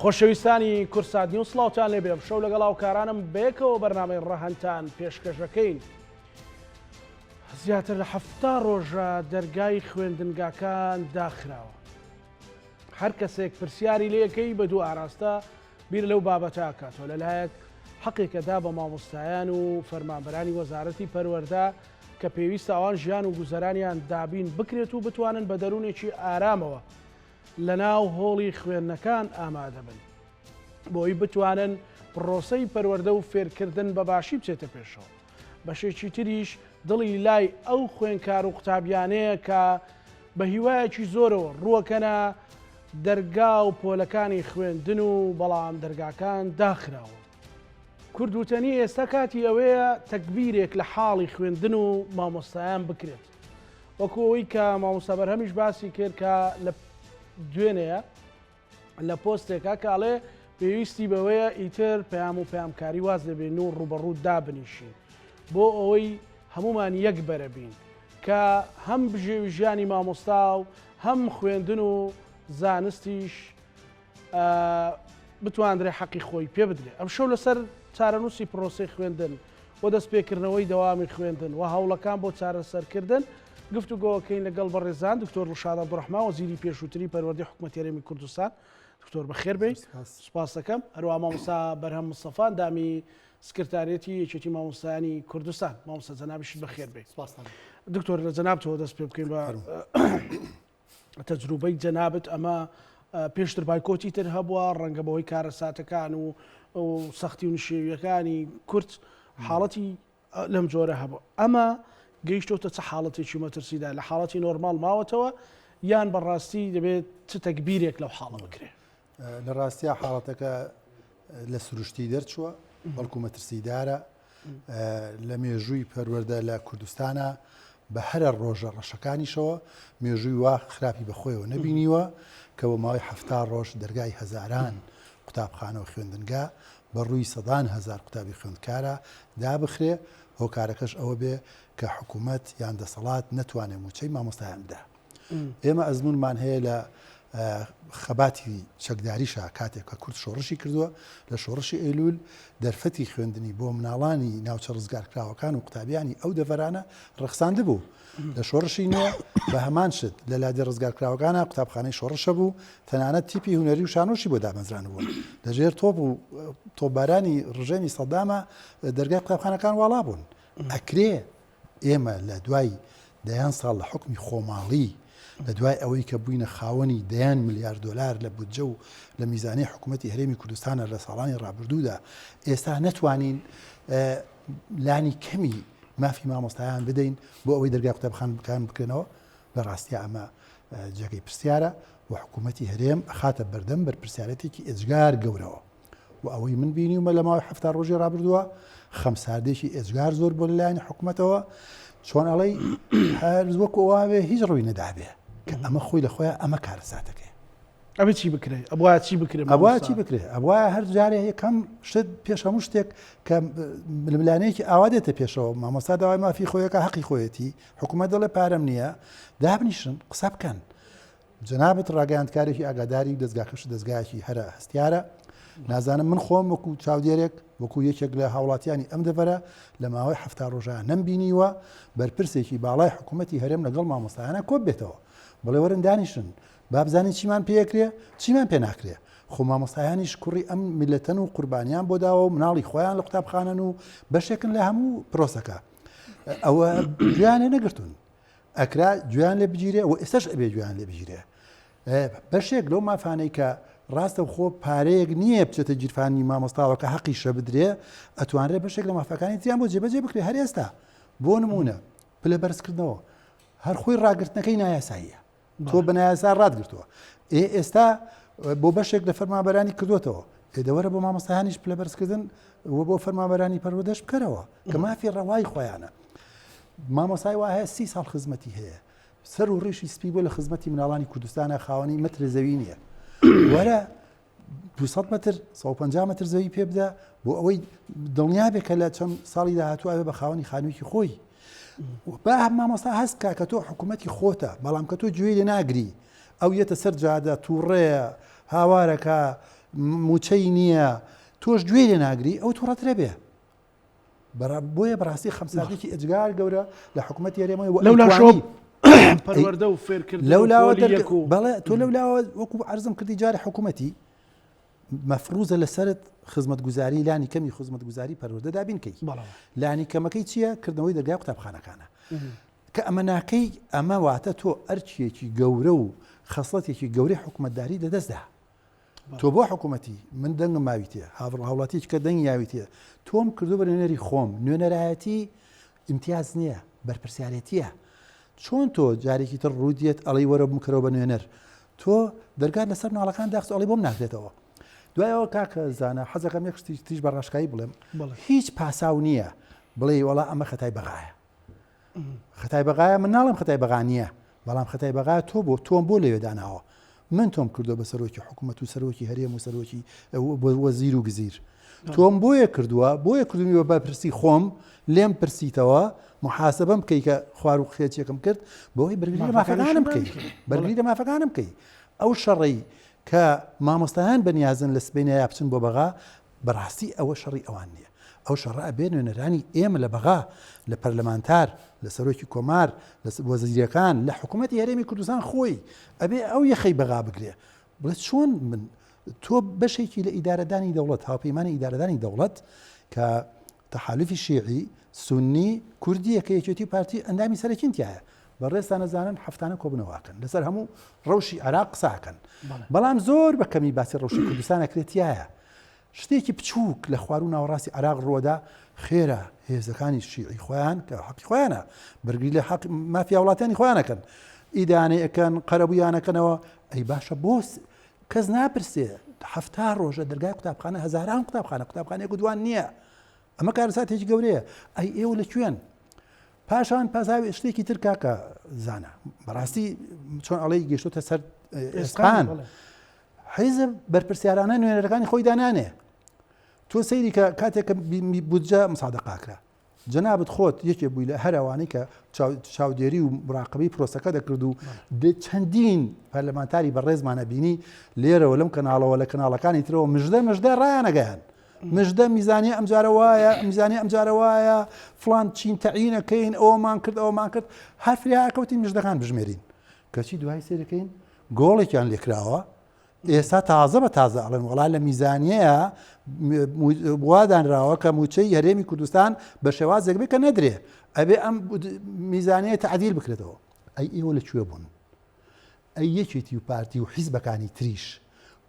خۆشەویستانی کورسات نیوز سڵاوتان لێبێ شەو لەگەڵ هاوکارانم بەیەکەوە بەرنامەی ڕەهەنتان پێشکەشەکەین. زیاتر لە 70 ڕۆژە دەرگای خوێندنگاکان داخراوە. هەر کەسێک پرسیاری لێەکەی بە دوو ئاراستە بیر لەو بابەتە کاتەوە لەلایەک حەقێکەدا بە مامۆستایان و فەرمانبەرانی وەزارەتی پەروەردە کە پێویستە ئەوان ژیان و گوزەرانیان دابین بکرێت و بتوانن بە دەروونێکی ئارامەوە لەناو هۆڵی خوێندنەکان ئامادە بن بۆی بتوانن پرۆسەی پەروەردە و فێرکردن بەباشی بچێتە پێشەوە. بەشێکی تریش دڵی لای ئەو خوێنکار و قوتابیانەیە کە بە هیوایەکی زۆرەوە ڕووەکەنە دەرگا و پۆلەکانی خوێندن و بەڵام دەرگاکان داخراوە. کوردوتەنی ئێستا کاتی ئەوەیە تەکبیرێک لە حاڵی خوێندن و مامۆستایان بکرێت، وەکو ئەوەی کە مامۆستا بەرهەمیش باسی کرد کە لە دوێنەیە لە پۆستێکە کاڵێ پێویستی بەوەیە ئیتر پەیام و پەیامکاری واز دەبێن و ڕوبەڕوو دابنیشین بۆ ئەوەی هەمومان یەک بەرەبین کە هەم بژێوی ژیانی مامۆستا و هەم خوێندن و زانستیش بتواندرێ حەقی خۆی پێ بدرێ. ئەم شەو لەسەر چارەنووسی پرۆسەی خوێندن و دەستپێکردنەوەی دەوامی خوێندن و هەوڵەکان بۆ چارەسەرکردن گفتوگۆکەین لەگەڵ بەڕێزان دکتۆر ڕشاد عەبدوڕەحمان وەزیری پێشووتری پەروەردەی حکوومەتی هەرێمی کوردستان. دکتۆر بەخێر بێ. سوپاس دەکەم. هەروەها مامۆستا بەرهەم مستەفا دامی سکرتارێتی یەکێتی مامۆستایانی کوردستان. مامۆستا جەنابیشت بەخێر بێ. دکتۆر لە جەنابتەوە دەست پێ بکەین بە تەجروبەی جەنابەت. ئەمە پێشتر بایکۆتی تر هەبووە ڕەنگە بەهۆی کارە ساتەکان و سەختی و نشێویەکانی کورد حاڵەتی لەم جۆرە هەبوو. ئەمە گەیشتۆتە چه حاڵەتێکی مەترسیدا لە حاڵەتی نۆرمال ماوەتەوە یان بەڕاستی دەبێت چ تەکبیرێک لەو حاڵە بکرێ؟ لە ڕاستیە حاڵەتەکە لە سروشتی دەرچووە بەڵکو مەترسیدارە لە مێژووی پەروەردە لە کوردستانە بە هەرە ڕۆژە ڕەشەکانیشەوە مێژووی وا خراپی بەخۆیەوە نەبینیوە کە بە ماوەی 70 ڕۆژ دەرگای هەزاران قوتابخانەوە خوێندنگا بە ڕووی سەدان هەزار قوتابی خوێندکارە دابخرێ. هۆکارەکەش ئەوە بێ کە حکوومەت یان دەسەڵات نەتوانێت موچەی مامۆستایان بدا. ئێمە ئەزمونمان هەیە لە خەباتی چەکداریشە کاتێک کە کورد شۆڕشی کردووە لە شۆڕشی ئەیلول دەرفەتی خوێندنی بۆ مناڵانی ناوچە ڕزگارکراوەکان و قوتابیانی ئەو دەڤەرانە ڕەخساند بوو. لە شۆڕشی نوێ بە هەمان شت لە لادێ ڕزگارکراوەکانە قوتابخانەی شۆڕشە بوو تەنانەت تیپی هونەری و شانۆشی بۆ دامەزران بوون. لەژێر تۆپ و تۆپبارانی ڕژێمی سەدامە دەرگای قوتابخانەکان واڵا بوون. ئەکرێ ئێمە لە دوای دەیان ساڵ لە حکمی خۆماڵی لە دوای ئەوەی کە بووینە خاوەنی دەیان ملیار دلار لە بودجە و لە میزانەی حکوومەتی هەرێمی کوردستانە لە ساڵانی ڕابردوودا ئێستا نەتوانین لانی کەمی مافی مامۆستایان بدەین بۆ ئەوەی دەرگای قوتابخانەکان بکەنەوە. بە ڕاستیە ئەمە جێگەی پرسیارە و حکوومەتی هەرێم خاتە بەردەم بەر پرسیارەتێکی ئێجگار گەورەوە و ئەوەی من بینیومە لە ماوەی 70 ڕۆژی ڕابردووە خەمساردێکی ئێجگار زۆر بۆ لەلایەن حکوومەتەوە چۆن ئەڵێ هەرز وەکو ئەوواوێ هیچ ڕووی نەدابێ کە ئەمە خۆی لە خۆیان ئەمە کارەساتەکەی ئەبێ چی بکرێ ئەبوایە چی بکرێ ئەبوایە چی بکرێ ئەبوایە هەر جارێ یەکەم شت پێش هەموو شتێک کە ململانەیەکی ئاوا دێتە پێشەوە مامۆستا داوای مافی خۆیەکە حەقی خۆیەتی حکوومەت دەڵێ پارەم نییە دابنیشن قسە بکەن. جەنابەت ڕاگەیاندکارێکی ئاگاداری دەستگاکەش دەستگایەکی هەرە هەستیارە. نازانم من خۆم وەکو چاودێرێک وەکو یەکێک لە هاوڵاتیانی ئەم دەڤەرە لە ماوەی 70 ڕۆژە نەمبینیوە بەرپرسێکی باڵای حکوومەتی هەرێم لەگەڵ مامۆستایانە کۆ بێتەوە بڵێ وەرن دانیشن بابزانانی چیمان پێکرێ چیمان پێ ناکرێ. خۆ مامۆستایانیش کوڕی ئەم میلەتەن و قوربانیان بۆ داوە و مناڵی خۆیان لە قوتابخانەن و بەشێکن لە هەموو پرۆسەکە ئەوە گویانێ نەگرتوون ئەکرا گویان لێ بگیرێ و ئێستاش ئەبێ گویان لێ بگیرێ. بەشێک لەو مافانەی کە ڕاستە خۆ پارەیەک نییە بچێتە گیرفانی مامۆستاوە کە حەقی شە بدرێ ئەتوانرێ بەشێک لە مافەکانی تیان بۆ جێبەجێ بکرێ. هەر ئێستا بۆ نمونە پلە بەرزکردنەوە هەر خۆی ڕاگررتنەکەی نایاساییە تۆ بە نایاسا ڕادگرتووە ئێستا بۆ بەشێک لە فەرمانبەرانی کردوێتەوە ئێدەوەرە بۆ مامۆستایانیش پلە بەرزکردن و بۆ فەرمانبەرانی پەروەردەش بکەرەوە کە مافی ڕەوای خۆیانە. مامۆستای وایە 30 ساڵ خزمەتی هەیە سەر و ڕێشی سپی بۆ لە خزمەتی مناڵانی کوردستانە خاوەنی مەتر زەوی نییە وەرە 200 متر 150 متر زەوی پێ بدە بۆ ئەوەی دڵنیا بێ کە لە چەند ساڵی داهاتوو ئەوێ بە خاوەنی خانوویکی خۆی با مامۆستا هەست کە تۆ حکوومەتی خۆتە بەڵام کە تۆ گوێی لێ ناگری ئەو یەتە سەر جادە تووڕێە هاوارەکە موچەی نییە تۆش گوێ لێ ناگری ئەو تووڕەترە بێ بۆیە بەڕاستی خەمسادێکی ئەجگار گەورە لە حکوومەت یاریمەوە لەولا پەروەردە و فێرکردن بەڵێ تۆ لەولاوە وەکو عەرزم کردی جارە حکوومەتی مەفروزە لەسەرت خزمەتگوزاری لانی کەمی خزمەتگوزاری پەروەردە دابینکەی لانی کەمەکەی چییە کردنەوەی دەرگای قوتابخانەکانە کە ئەمە ناکەی ئەمە واتە تۆ ئەرچێکی گەورە و خەسڵەتێکی گەورەی حکوومەتداری لەدەستدا تۆ بۆ حکوومەتی من دەنگم ماویتە هاوڵاتیش کە دەنگ یاویتە تۆم کردو بە نوێنەری خۆم نوێنەرایەتی امتیاز نییە بەرپرسیارەتیە چۆن تۆ جارێکی تر ڕوودیت ئەڵی وەرە بمکەرەوە بە نوێنەر تۆ دەرگات لەسەر ناڵەکان داخسەڵی بۆم ناکرێتەوە دوایەوە کاکە زانە حەزەکەم یەک تیش بە ڕاشکایی بڵێم هیچ پاساو نییە بڵێ وەڵا ئەمە خەتای بەغایە خەتای بەغایە من ناڵم خەتای بەغا نییە بەڵام خەتای بەغا تۆ بۆ تۆم بۆ لەوێداناوە من تۆم کردو بە سەرۆکی حکوومەت و سەرۆکی هەرێم و سەرۆکی وەزیر و گزیر تۆم بۆیە کردووە بۆیە کردومیوە بە پرسی خۆم لێم پرسیتەوە محاسبەم بکەی کە خوار و خێچێکم کرد بۆی بەرگری لە مافەکانم بکەی بەرگری لە مافەکانم بکەی ئەو شەڕی کە مامۆستایان بەنیازن لە سبینە یا بچن بۆ بەغا بەڕاستی ئەوە شەڕی ئەوان نییە ئەو شەڕە ئەبێ نوێنەرانی ئێمە لە بەغا لە پەرلەمانتار لە سەرۆکی کۆمار لە وەزیرەکان لە حکوومەتی هەرێمی کوردستان خۆی ئەبێ ئەو یەخەی بەغا بگرێ بڵێت چۆن من تۆ بەشێکی لە ئیدارەدانی دەوڵەت هاوپەیمانی ئیدارەدانی دەوڵەت کە تەحالوفی شیعی سونی کوردی یەکەیەکێتی پارتی ئەندامی سەرەکیتیایە بەڕێستان نەزانن هەفتانە کۆبنەوەکەن لەسەر هەموو ڕەوشی عراق قساکەن بەڵام زۆر بە کەمی باسی ڕەوشی کوردستان ئەکرێتیایە شتێکی بچووک لە خوار و ناوەڕاستی عراق ڕۆدا خێرە هێزەکانی شیعی خۆیان کە حەقی خۆیانە بەرگری لە حەق مافیا وڵاتانی خۆیانەکەن ئیدانەیەکەن قەرەبوویانەکەنەوە ئەی باشە بۆس کەس ناپرسێ هەفتا ڕۆژە دەرگای قوتابخانە هەزاران قوتابخانەیەک دوان نییە ئەمە کارساتێکی گەورەیە ئەی ئێوە لەکوێن پاشان پاساوی شتێکی تر کاکە زانە بەڕاستی چۆن ئەڵەی گەیشتۆتە سەر ئێسپان حیزب بەرپرسیارانە نوێنەرەکانی خۆی دانانێ تۆ سەیری کە کاتێککە بودجە مسادەقاکرا جەنابەت خۆت یەکێ بووی لە هەروانەی کە چاودێری و مراقبەی پرۆسەکە دەکرد و چەندین پەرلەمانتاری بەڕێزمانە بینی لێرەوە لەم کەناڵەوە لە کەناڵەکانی ترەوە مژدە ڕایانەگەیان مژدە میزانی ئەمجارە وایە میزانی ئەمجارە وایە فلان چین تەعینەکەین ئەومان کرد هەر فریاکەوتی مژدەکان بژمێرین کەچی دوای سێرەکەین گۆڵێکیان لێکراوە ئێستا تازە بە تازە ئەڵێن وڵا لە میزانیەیە وادانراوە کە موچەی هەرێمی کوردستان بە شێوازێک بێ کە نەدرێ ئەبێ ئەم میزانەیە تعدیل بکرێتەوە ئەی ئێوە لەکوێ بوون ئەی یەکێتی و پارتی و حیزبەکانی تریش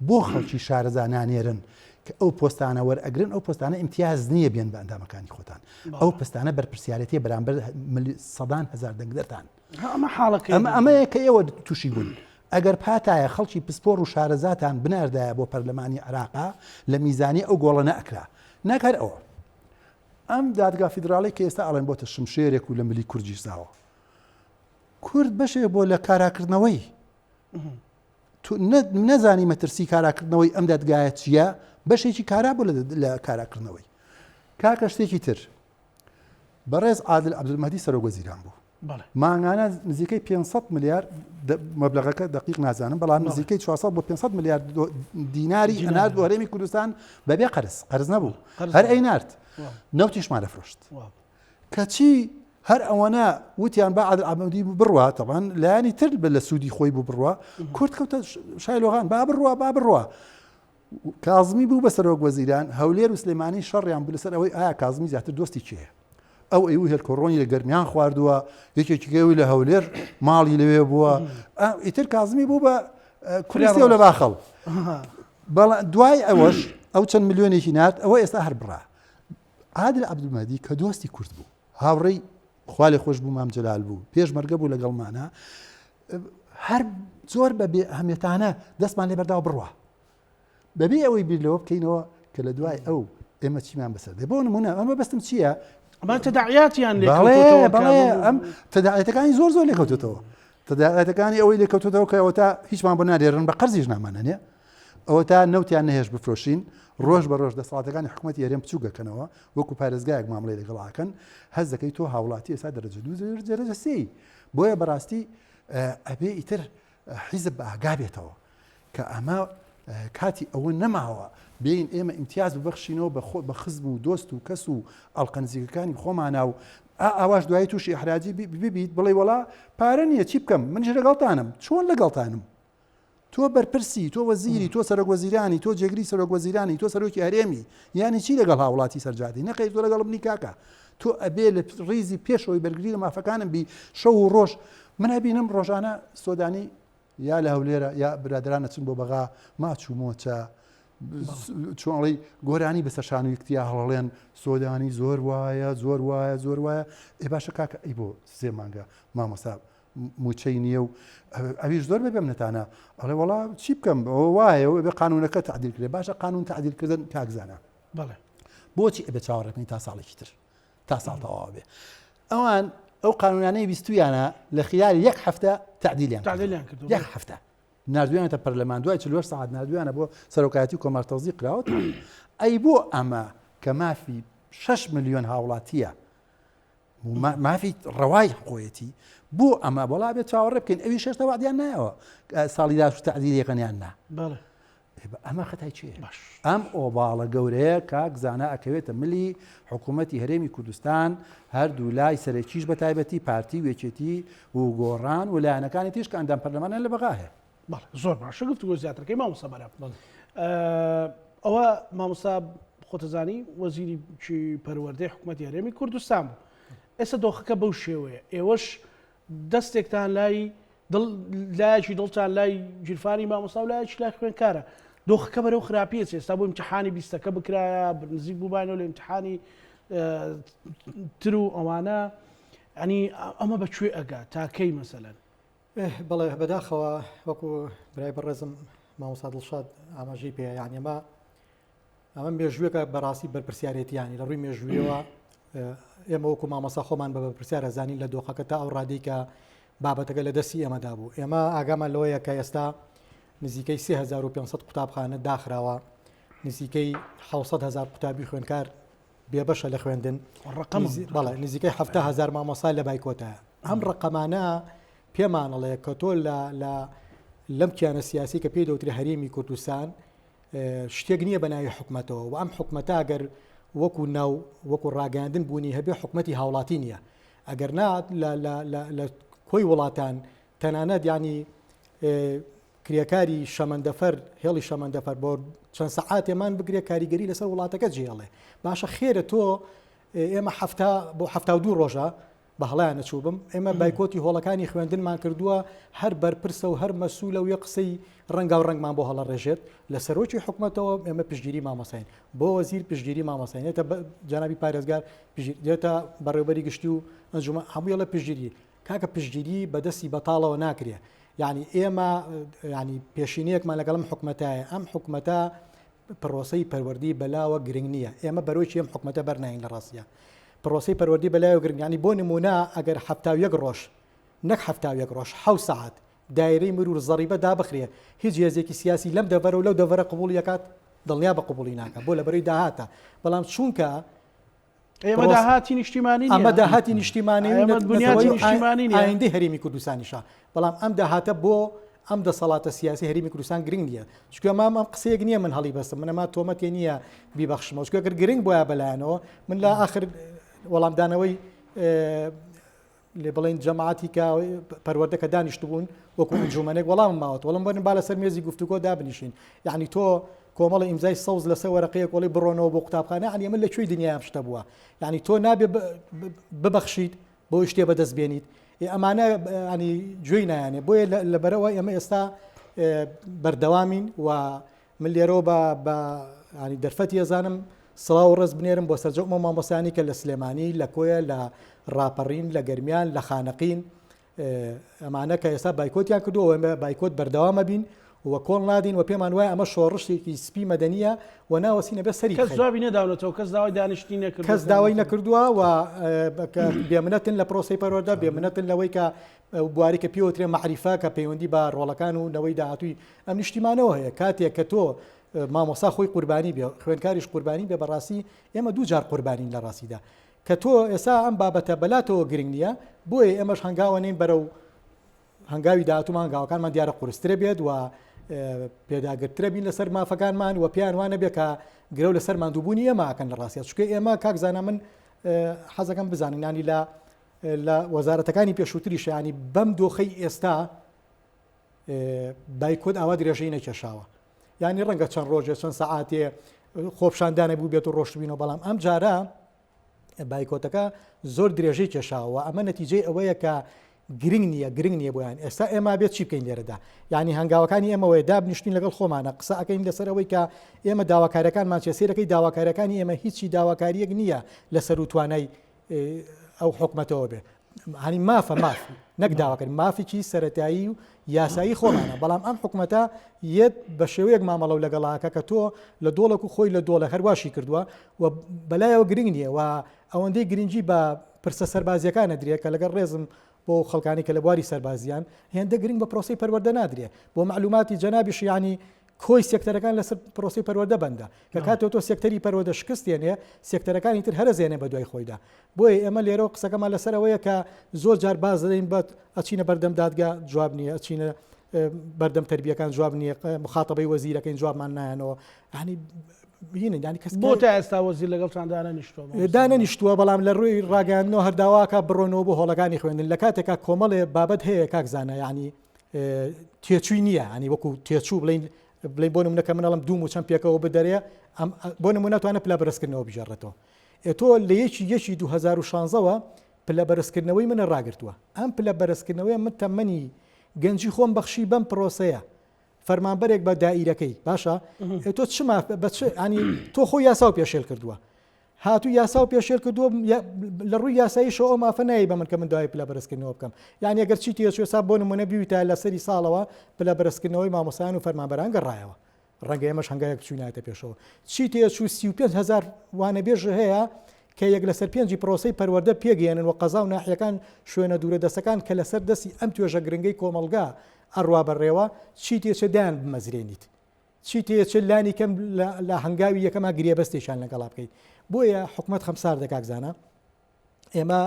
بۆ خەڵکی شارەزا نانێرن کە ئەو پۆستانە وەرئەگرن ئەو پۆستانە امتیاز نییە بێن بە ئەندامەکانی خۆتان ئەو پۆستانە بەرپرسیارەتی بەرامبەر سەدان هەزار دەنگدەرتان ئەمەیە کە ئێوە تووشی بوون ئەگەر پاتایە خەڵکی پسپۆڕ و شارەزاتان بناردایە بۆ پەرلەمانی عراقا لە میزانی ئەو گۆڵە نەئەکرا ناکار ئەوە ئەم دادگا فیدراڵی کە ئێستا ئەڵێن بۆتە شمشێرێک و لە ملی کوردیستاوە کورد بەشێ بۆ لە کاراکردنەوەی نەزانی مەترسی کاراکردنەوەی ئەم دادگایە چییە بەشێکی کارا بۆ لە کاراکردنەوەی کاکە شتێکی تر بەڕێز عادل عەبدولمەهدی سەرۆکوەزیران بوو مانگانە نزیکەی 500 میلیارد مەبلەغەکە دقیق نازانم بەڵام نزیکەی 400 بۆ 500 میلیارد دیناری ئەنارد بۆ هەرێمی کوردستان بەبێ قەرز نەبوو هەر ئەینارد نەوتیشمان دەفرۆشت کەچی هەر ئەوەنە وتیان با عادل عەبدولمەهدی بڕوە تەبەن لایانی تر لە سوودی خۆی بوو بڕوە کورد کەوتە شایلۆغان با بڕوە کازمی بوو بە سەرۆکوەزیران هەولێر و سلێمانی شەڕیان بوو لەسەر ئەوەی ئایا کازمی زیاتر دۆستی چێە ئەو ئەوی هێل کۆڕۆنی لە گەرمیان خواردووە یەکێکیگەوی لە هەولێر ماڵی لەوێ بووە ئیتر کازمی بوو بە کوردستێ و لە باخەڵ دوای ئەوەش ئەو چەند ملیۆنێکی نرد ئەوە ئێستا هەر بڕا عادل عەبدولمەهدی کە دۆستی کورد بوو هاوڕێی خوا لێ خۆش بوو مام جەلال بوو پێشمەرگە بوو لەگەڵمانە هەر زۆر بە بێئەهەمیەتانە دەستمان لێ بەرداوە بڕوە بەبێ ئەوەی بیر لەوە بکەینەوە کە لە دوای ئەو ئێمە چیمان بەسەر دێ بۆ نمونە ئەمە بەستم چییە ئەمان تەداعیاتیان بەڵێ ئەم تەداعیەتەکانی زۆر لێکەوتێتەوە تەداعیەتەکانی ئەوەی لێکەوتێتەوە کە ئەوە تا هیچمان بۆ نادێرن بە قەرزیش نامانەنێ ئەوە تا نەوتیان نەهێش بفرۆشین ڕۆژ بە ڕۆژ دەسەڵاتەکانی حکوومەتی هەرێم بچوو گەکەنەوە وەکو پارێزگایەک مامەڵەی لەگەڵاکەن هەز دەکەی تۆ هاوڵاتی ئێستا دەرەجە 2 دەرەجە 3 بۆیە بەڕاستی ئەبێ ئیتر حیزب بە ئاگا بێتەوە کە ئەمە کاتی ئەوە نەماوە بین ئێمە ئیمتیاز ببەخشینەوە بە خزم و دۆست و کەس و ئەڵقەنزیەکانی خۆمانە و ئاواش دوای تووشی ئەحراجی ببیت بڵێ وڵا پارە نییە چی بکەم منش لەگەڵتانم چۆن لەگەڵتانم تۆ بەرپرسی تۆ وەزیری تۆ سەرۆک وەزیرانی تۆ جێگری سەرۆک وەزیرانی تۆ سەرۆکی هەرێمی یانی چی لەگەڵ هاوڵاتی سەرجادی نەقەی تۆ لەگەڵ منی کاکە تۆ ئەبێ لە ڕیزی پێشەوەی بەرگری لە مافەکانم بی شەو و ڕۆژ من ئەبینم ڕۆژانە سۆدانی یا لە هەولێرە یا برادرانە چن بۆ بەغا ماچوو مۆچە چۆنڵی گۆرانی بەسەر شان و یەکتیا هەڵەڵێن سۆدانی زۆر وایە زۆر وایە زۆر وایە ئێ باشە کاکە ئەی بۆ 3 مانگە مامۆستا موچەی نییە و ئەویش زۆر بێم نەتانە ئەڵێ وڵا چی بکەم ئەوە وایە بێ قانونەکە تعدیل کرێ باشە قانون تعدیلکردن کاکزانە بەڵێ بۆچی ئەبێ چاوەڕێکنی تا ساڵێکی تر تا ساڵ تەواو بێ ئەوان ئەو قانونانەی بیستویانە لە خیال 1 هەفتە تعدیلیان کردو 1 هەفتە نردویانەتە پەرلەمان دوای 40 ساعت نردویانە بۆ سەرۆکایەتی کۆمارتەوزی قراوت ئەی بۆ ئەمە کە مافی 6 ملیۆن هاوڵاتیە مافی ڕەوای خۆیەتی بۆ ئەمە بەڵا بێت چاوەڕێ بکەین ئەوی 6 وعدیان نایەوە ساڵی داش تعدیلەکەنیان نا بەڵێ ئەمە خەتای چیە ئەم ئۆباڵە گەورەیە کاک زانە ئەکەوێتە ملی حکوومەتی هەرێمی کوردستان هەردوو لای سەرەکیش بە تایبەتی پارتی وێچێتی و گۆڕان و لایەنەکانی تیش کە ئەندام پەرلەمانیان لە بەغاهەیە زۆر باشە گفتوگۆ زیاترەکەی مامۆستا بەرە ئەوە مامۆستا خۆتەزانی وەزیری پەروەردەی حکوومەتی هەرێمی کوردستان بوو ئێستا دۆخەکە بەو شێوەیە ئێوەش دەستێکتان لایەکی دڵتان لای گیرفانی مامۆستا و لایەکی لای خوێندکارە دۆخەکە بەرەو خراپیە ئێستا بۆ امتحانی 20ەکە بکرایە نزیک بووبانەوە لە امتحانی تر و ئەوانە ئەنی ئەمە بەکوێ ئەگا تاکەی مەسەلەن بەڵێ بەداخەوە وەکو برای بەڕێزم مامۆستا دڵشاد ئاماژەی پێ یانی ئەمە مێژوویەکە بەڕاستی بەرپرسیارەتیانی لە ڕووی مێژوویەوە ئێمە وەکو مامۆستا خۆمان بە بەرپرسیارە زانین لە دۆخەکە تا ئەو ڕادەی کە بابەتەکە لە دەستی ئێمەدا بوو ئێمە ئاگامان لەوەیە کە ئێستا نزیکەی 3500 قوتابخانە داخراوە نزیکەی 600,000 قوتابی خوێندکار بێبەشە لە خوێندن بەڵێ نزیکەی 70,000 مامۆستا لە بایکۆتایە ئەم ڕقەمانە پێمانەڵێ کە تۆ لەم کیانە سیاسی کە پێی دەوتری هەرێمی کوردستان شتێک نییە بە ناوی حکومەتەوە و ئەم حکومەتە ئەگەر وەکو ڕاگەاندن بوونی هەبێ حکومەتی هاوڵاتی نییە ئەگەر نات لە کۆی وڵاتان تەنانەت ینی کریەکاری شەمەندەفەر هێڵی شەمەندەفەر بۆ چەند سەعاتێمان بگرێ کاریگەری لەسەر وڵاتەکە جێڵێ باشە خێرە تۆ ئێمە بۆ 72 ڕۆژە بە هەڵیان نەچوو بم ئێمە بایکۆتی هۆڵەکانی خوێندنمان کردووە هەر بەرپرسە و هەر مەسوولە و یە قسەی ڕەنگا و ڕنگمان بۆ هەڵە ڕێژێت لە سەرۆکی حکوومەتەوە ئێمە پشتگیری مامۆساین بۆ وەزیر پشتگیری مامۆساینێتە جانابی پارێزگار دێتە بەڕێوەبەری گشتی و ئەنجومە هەمووی لە پشتگیری کاکە پشتگیری بەدەستی بەتاڵەوە ناکرێ یعنی ئێمە ینی پێشینەیەکمان لەگەڵم حکومەتایە ئەم حکومەتە پرۆسەی پەروەردی بەلاوە گرنگ نییە ئێمە بەرۆی ئەم حکومەتە بەرناین لە ڕاستیە پرۆسەی پەروەردی بەلایەوە گرنگ ینی بۆ نمونە ئەگەر 71 ڕۆژ نەک 71 ڕۆژ 7 ساعت دایرەی مرور زەریبە دابخرێ هیچ هێزێکی سیاسی لەم دەڤەرە و لەو دەڤەرە قبوڵ یەکات دڵنیا بە قبوڵی ناکە بۆ لەبەرەوەی داهاتە بەڵام چونکە ئێمە داهاتی نیشتیمانی ئەمە داهاتی نیشتیمانی ئایندەی هەرێمی کوردستانیشە بەڵام ئەم داهاتە بۆ ئەم دەسەڵاتە سیاسی هەرێمی کوردستان گرنگ نییە چکە ئەم قسەیەک نییە من هەڵی بەستم منەما تۆمەتێ نییە بیبەخشمەوە چکە گەر گرنگ بۆیە بەلایەنەوە من لە ئاخر وەڵامدانەوەی لێ بڵین جەماعەتی کە پەروەردەکە دانیشت بوون وەکو ئەنجومەنێک وەڵام ماوەت وەڵام بەرن با لەسەر مێزی گفتوگۆ دابنیشین یعنی تۆ کۆمەڵی ئیمزای سەوز لەسەر وەرەقەیەک وەڵی بڕۆنەوە بۆ قوتابخانە یعنی من لەکوێی دنیام شتە بووە یعنی تۆ نابێ ببەخشیت بۆ شتێ بەدەست بێنیت ئەمانە ینی گوێی نایانێ بۆیە لەبەرەوە ئێمە ئێستا بەردەوامین و من لێرەوە بە ینی دەرفەتی ئەزانم سڵاو و ڕێز بنێرم بۆ سەرجەمە مامۆسانی کە لە سلێمانی لە کۆیە لە ڕاپەڕین لە گەرمیان لە خانەقین ئەمانە کە ئێستا بایکۆتیان کردووە ئێمە بایکۆت بەردەوامە بین و کۆڵ نادین و پێمان وایە ئەمە شۆڕشتێکی سپی مەدەنیە و ناوەسینە بێ سەری کەس جوابی نەداونەتەوە کەس داوای دانیشتنی نەکرد کەس داوای نەکردووە و بێمنەتن لە پرۆسەی پەروەردە بێمنەتن لەوەی کە بواریکە پێوترێ مەعریفە کە پەیوەندی بە ڕۆڵەکان و نەوەی داهاتووی ئەم نیشتیمانەوە هەیە کاتێک کە تۆ مامۆستا خۆی قوربانی بێ خوێندکاریش قوربانی بێ بەڕاستی ئێمە دوو جار قوربانین لە ڕاستیدا کە تۆ ئێستا ئەم بابەتە بەلاتەوە گرنگ نییە بۆیە ئێمەش هەنگاوە نین بەرەو هەنگاوی داهاتوومان هەنگاوەکانمان دیارە قورسترە بێت و پێداگرترە بین لەسەر مافەکانمان و پێیان وانە بێ کە گرە لە سەر مادووبوونی ئێماکەن لە ڕاستیە چکە ئێمە کاکزانە من حەزەکەم بزانینانی لە وەزارەتەکانی پێشووتریش ینی بەم دۆخەی ئێستا بایکۆت ئاوا درێژەی نەکێشاوە ینی ڕەنگە چەند ڕۆژێ چەند سەعاتێ خۆپشاندانە بوو بێت و ڕۆشتبینەوە بەڵام ئەم جارە بایکۆتەکە زۆر درێژەی کێشاوە ئەمە نەتیجەی ئەوەیە کە گرنگ نییە بۆیان ئێستا ئێمە بێت چی بکەین لێرەدا ینی هەنگاوەکانی ئێمەوەی دابنیشتین لەگەڵ خۆمانە قسە ئەەکەین لەسەرەوەی کە ئێمە داواکارەکانمان چێسێرەکەی داواکارەکانی ئێمە هیچی داواکاریەک نییە لەسەر و توانای ئەو حکومەتەوە بێ هەنی ماف نەک داواکەن مافێکی سەرەتایی و یاسایی خۆمانە بەڵام ئەم حکومەتە یەت بە شێوەیەک مامەڵە و لەگەڵاکە کە تۆ لە دۆڵک و خۆی لە دۆڵە هەرواشی کردووە و بەلایەوە گرنگ نییە و ئەوەندەی گرنگی بە پرسە سەربازیەکانە درێ کە لەگەڵ ڕێزم بۆ خەڵکانی کە لە بواری سەربازیان هێندە گرنگ بە پرۆسی پەروەردە نادرێ بۆ معلوماتی جەنابیش ینی کۆی سێکتەرەکان لەسەر پرۆسی پەروەردە بەندە کە کاتێ تۆ سێکتەری پەروەردە شکستێنێ سێکتەرەکانی تر هەرەزێنێ بە دوای خۆیدا بۆیە ئێمە لێرە قسەکەمان لەسەرەوەیە کە زۆر جار باز دەدەین بەت ئەچینە بەردەم دادگا جواب نییە ئەچینە بەردەم تربیەکان جواب نییە مخاتەبەی وەزیرەکەین جوابمان نایەنەوە ینی بینن ینی کەس بۆ تا ئێستا وەزیر لەگەڵتان دانەنیشتووە بەڵام لە ڕووی ڕاگەاندنەوە هەرداواکە بڕۆنەوە بۆ هۆڵەکانی خوێندن لە کاتێکا کۆمەڵێ بابەت هەیە کاکزانە ینی تێچووی نییە ینی وەکو تێچوو بڵین بۆ نمونەکە منەڵم دوو و چەند پێکەوە بدەرێ بۆ نمونە توانە پلە بەرزکردنەوە بژێڕێتەوە تۆ لە یەکی 2016ەوە پلە بەرزکردنەوەی منە ڕاگرتووە ئەم پلە بەرزکردنەوەی من تەمەنی گەنجی خۆم بەخشی بەم پرۆسەیە فەرمانبەرێک بە دائیرەکەی باشە تۆ چما ینی تۆ خۆ یاسا و پێشێل کردووە هاتوو یاسا و پێشێل کردووە لە ڕووی یاساییشەوە ئەو مافە نایی بە من کە من دوای پلە بەرزکردنەوە بکەم یان ئەگەر چی تێچێسا بۆ نمونە بیویتە لە سەری ساڵەوە پلە بەرزکردنەوەی مامۆسایان و فەرمانبەران گەڕایەوە ڕەنگە ئێمەش هەنگایەک بچوونایەتە پێشەوە چی تێچوو 35,000 وانەبێژ هەیە کە یەک لەسەر 5 پرۆسەی پەروەردە پێگەێنن و قەزا و ناحیەکان شوێنە دوورە دەستەکان کە لەسەر دەستی ئەم توێژە گرنگەی کۆمەلگا ئەڕوا بەڕێوە چی تێچە دایان بمەزرێنیت چی تێچە لانی کەم لە هەنگاوی یەکەما گرێبەستێکیان لەگەڵا بکەیت بۆیە حکومەت خەمسار دەکاکزانە ئێمە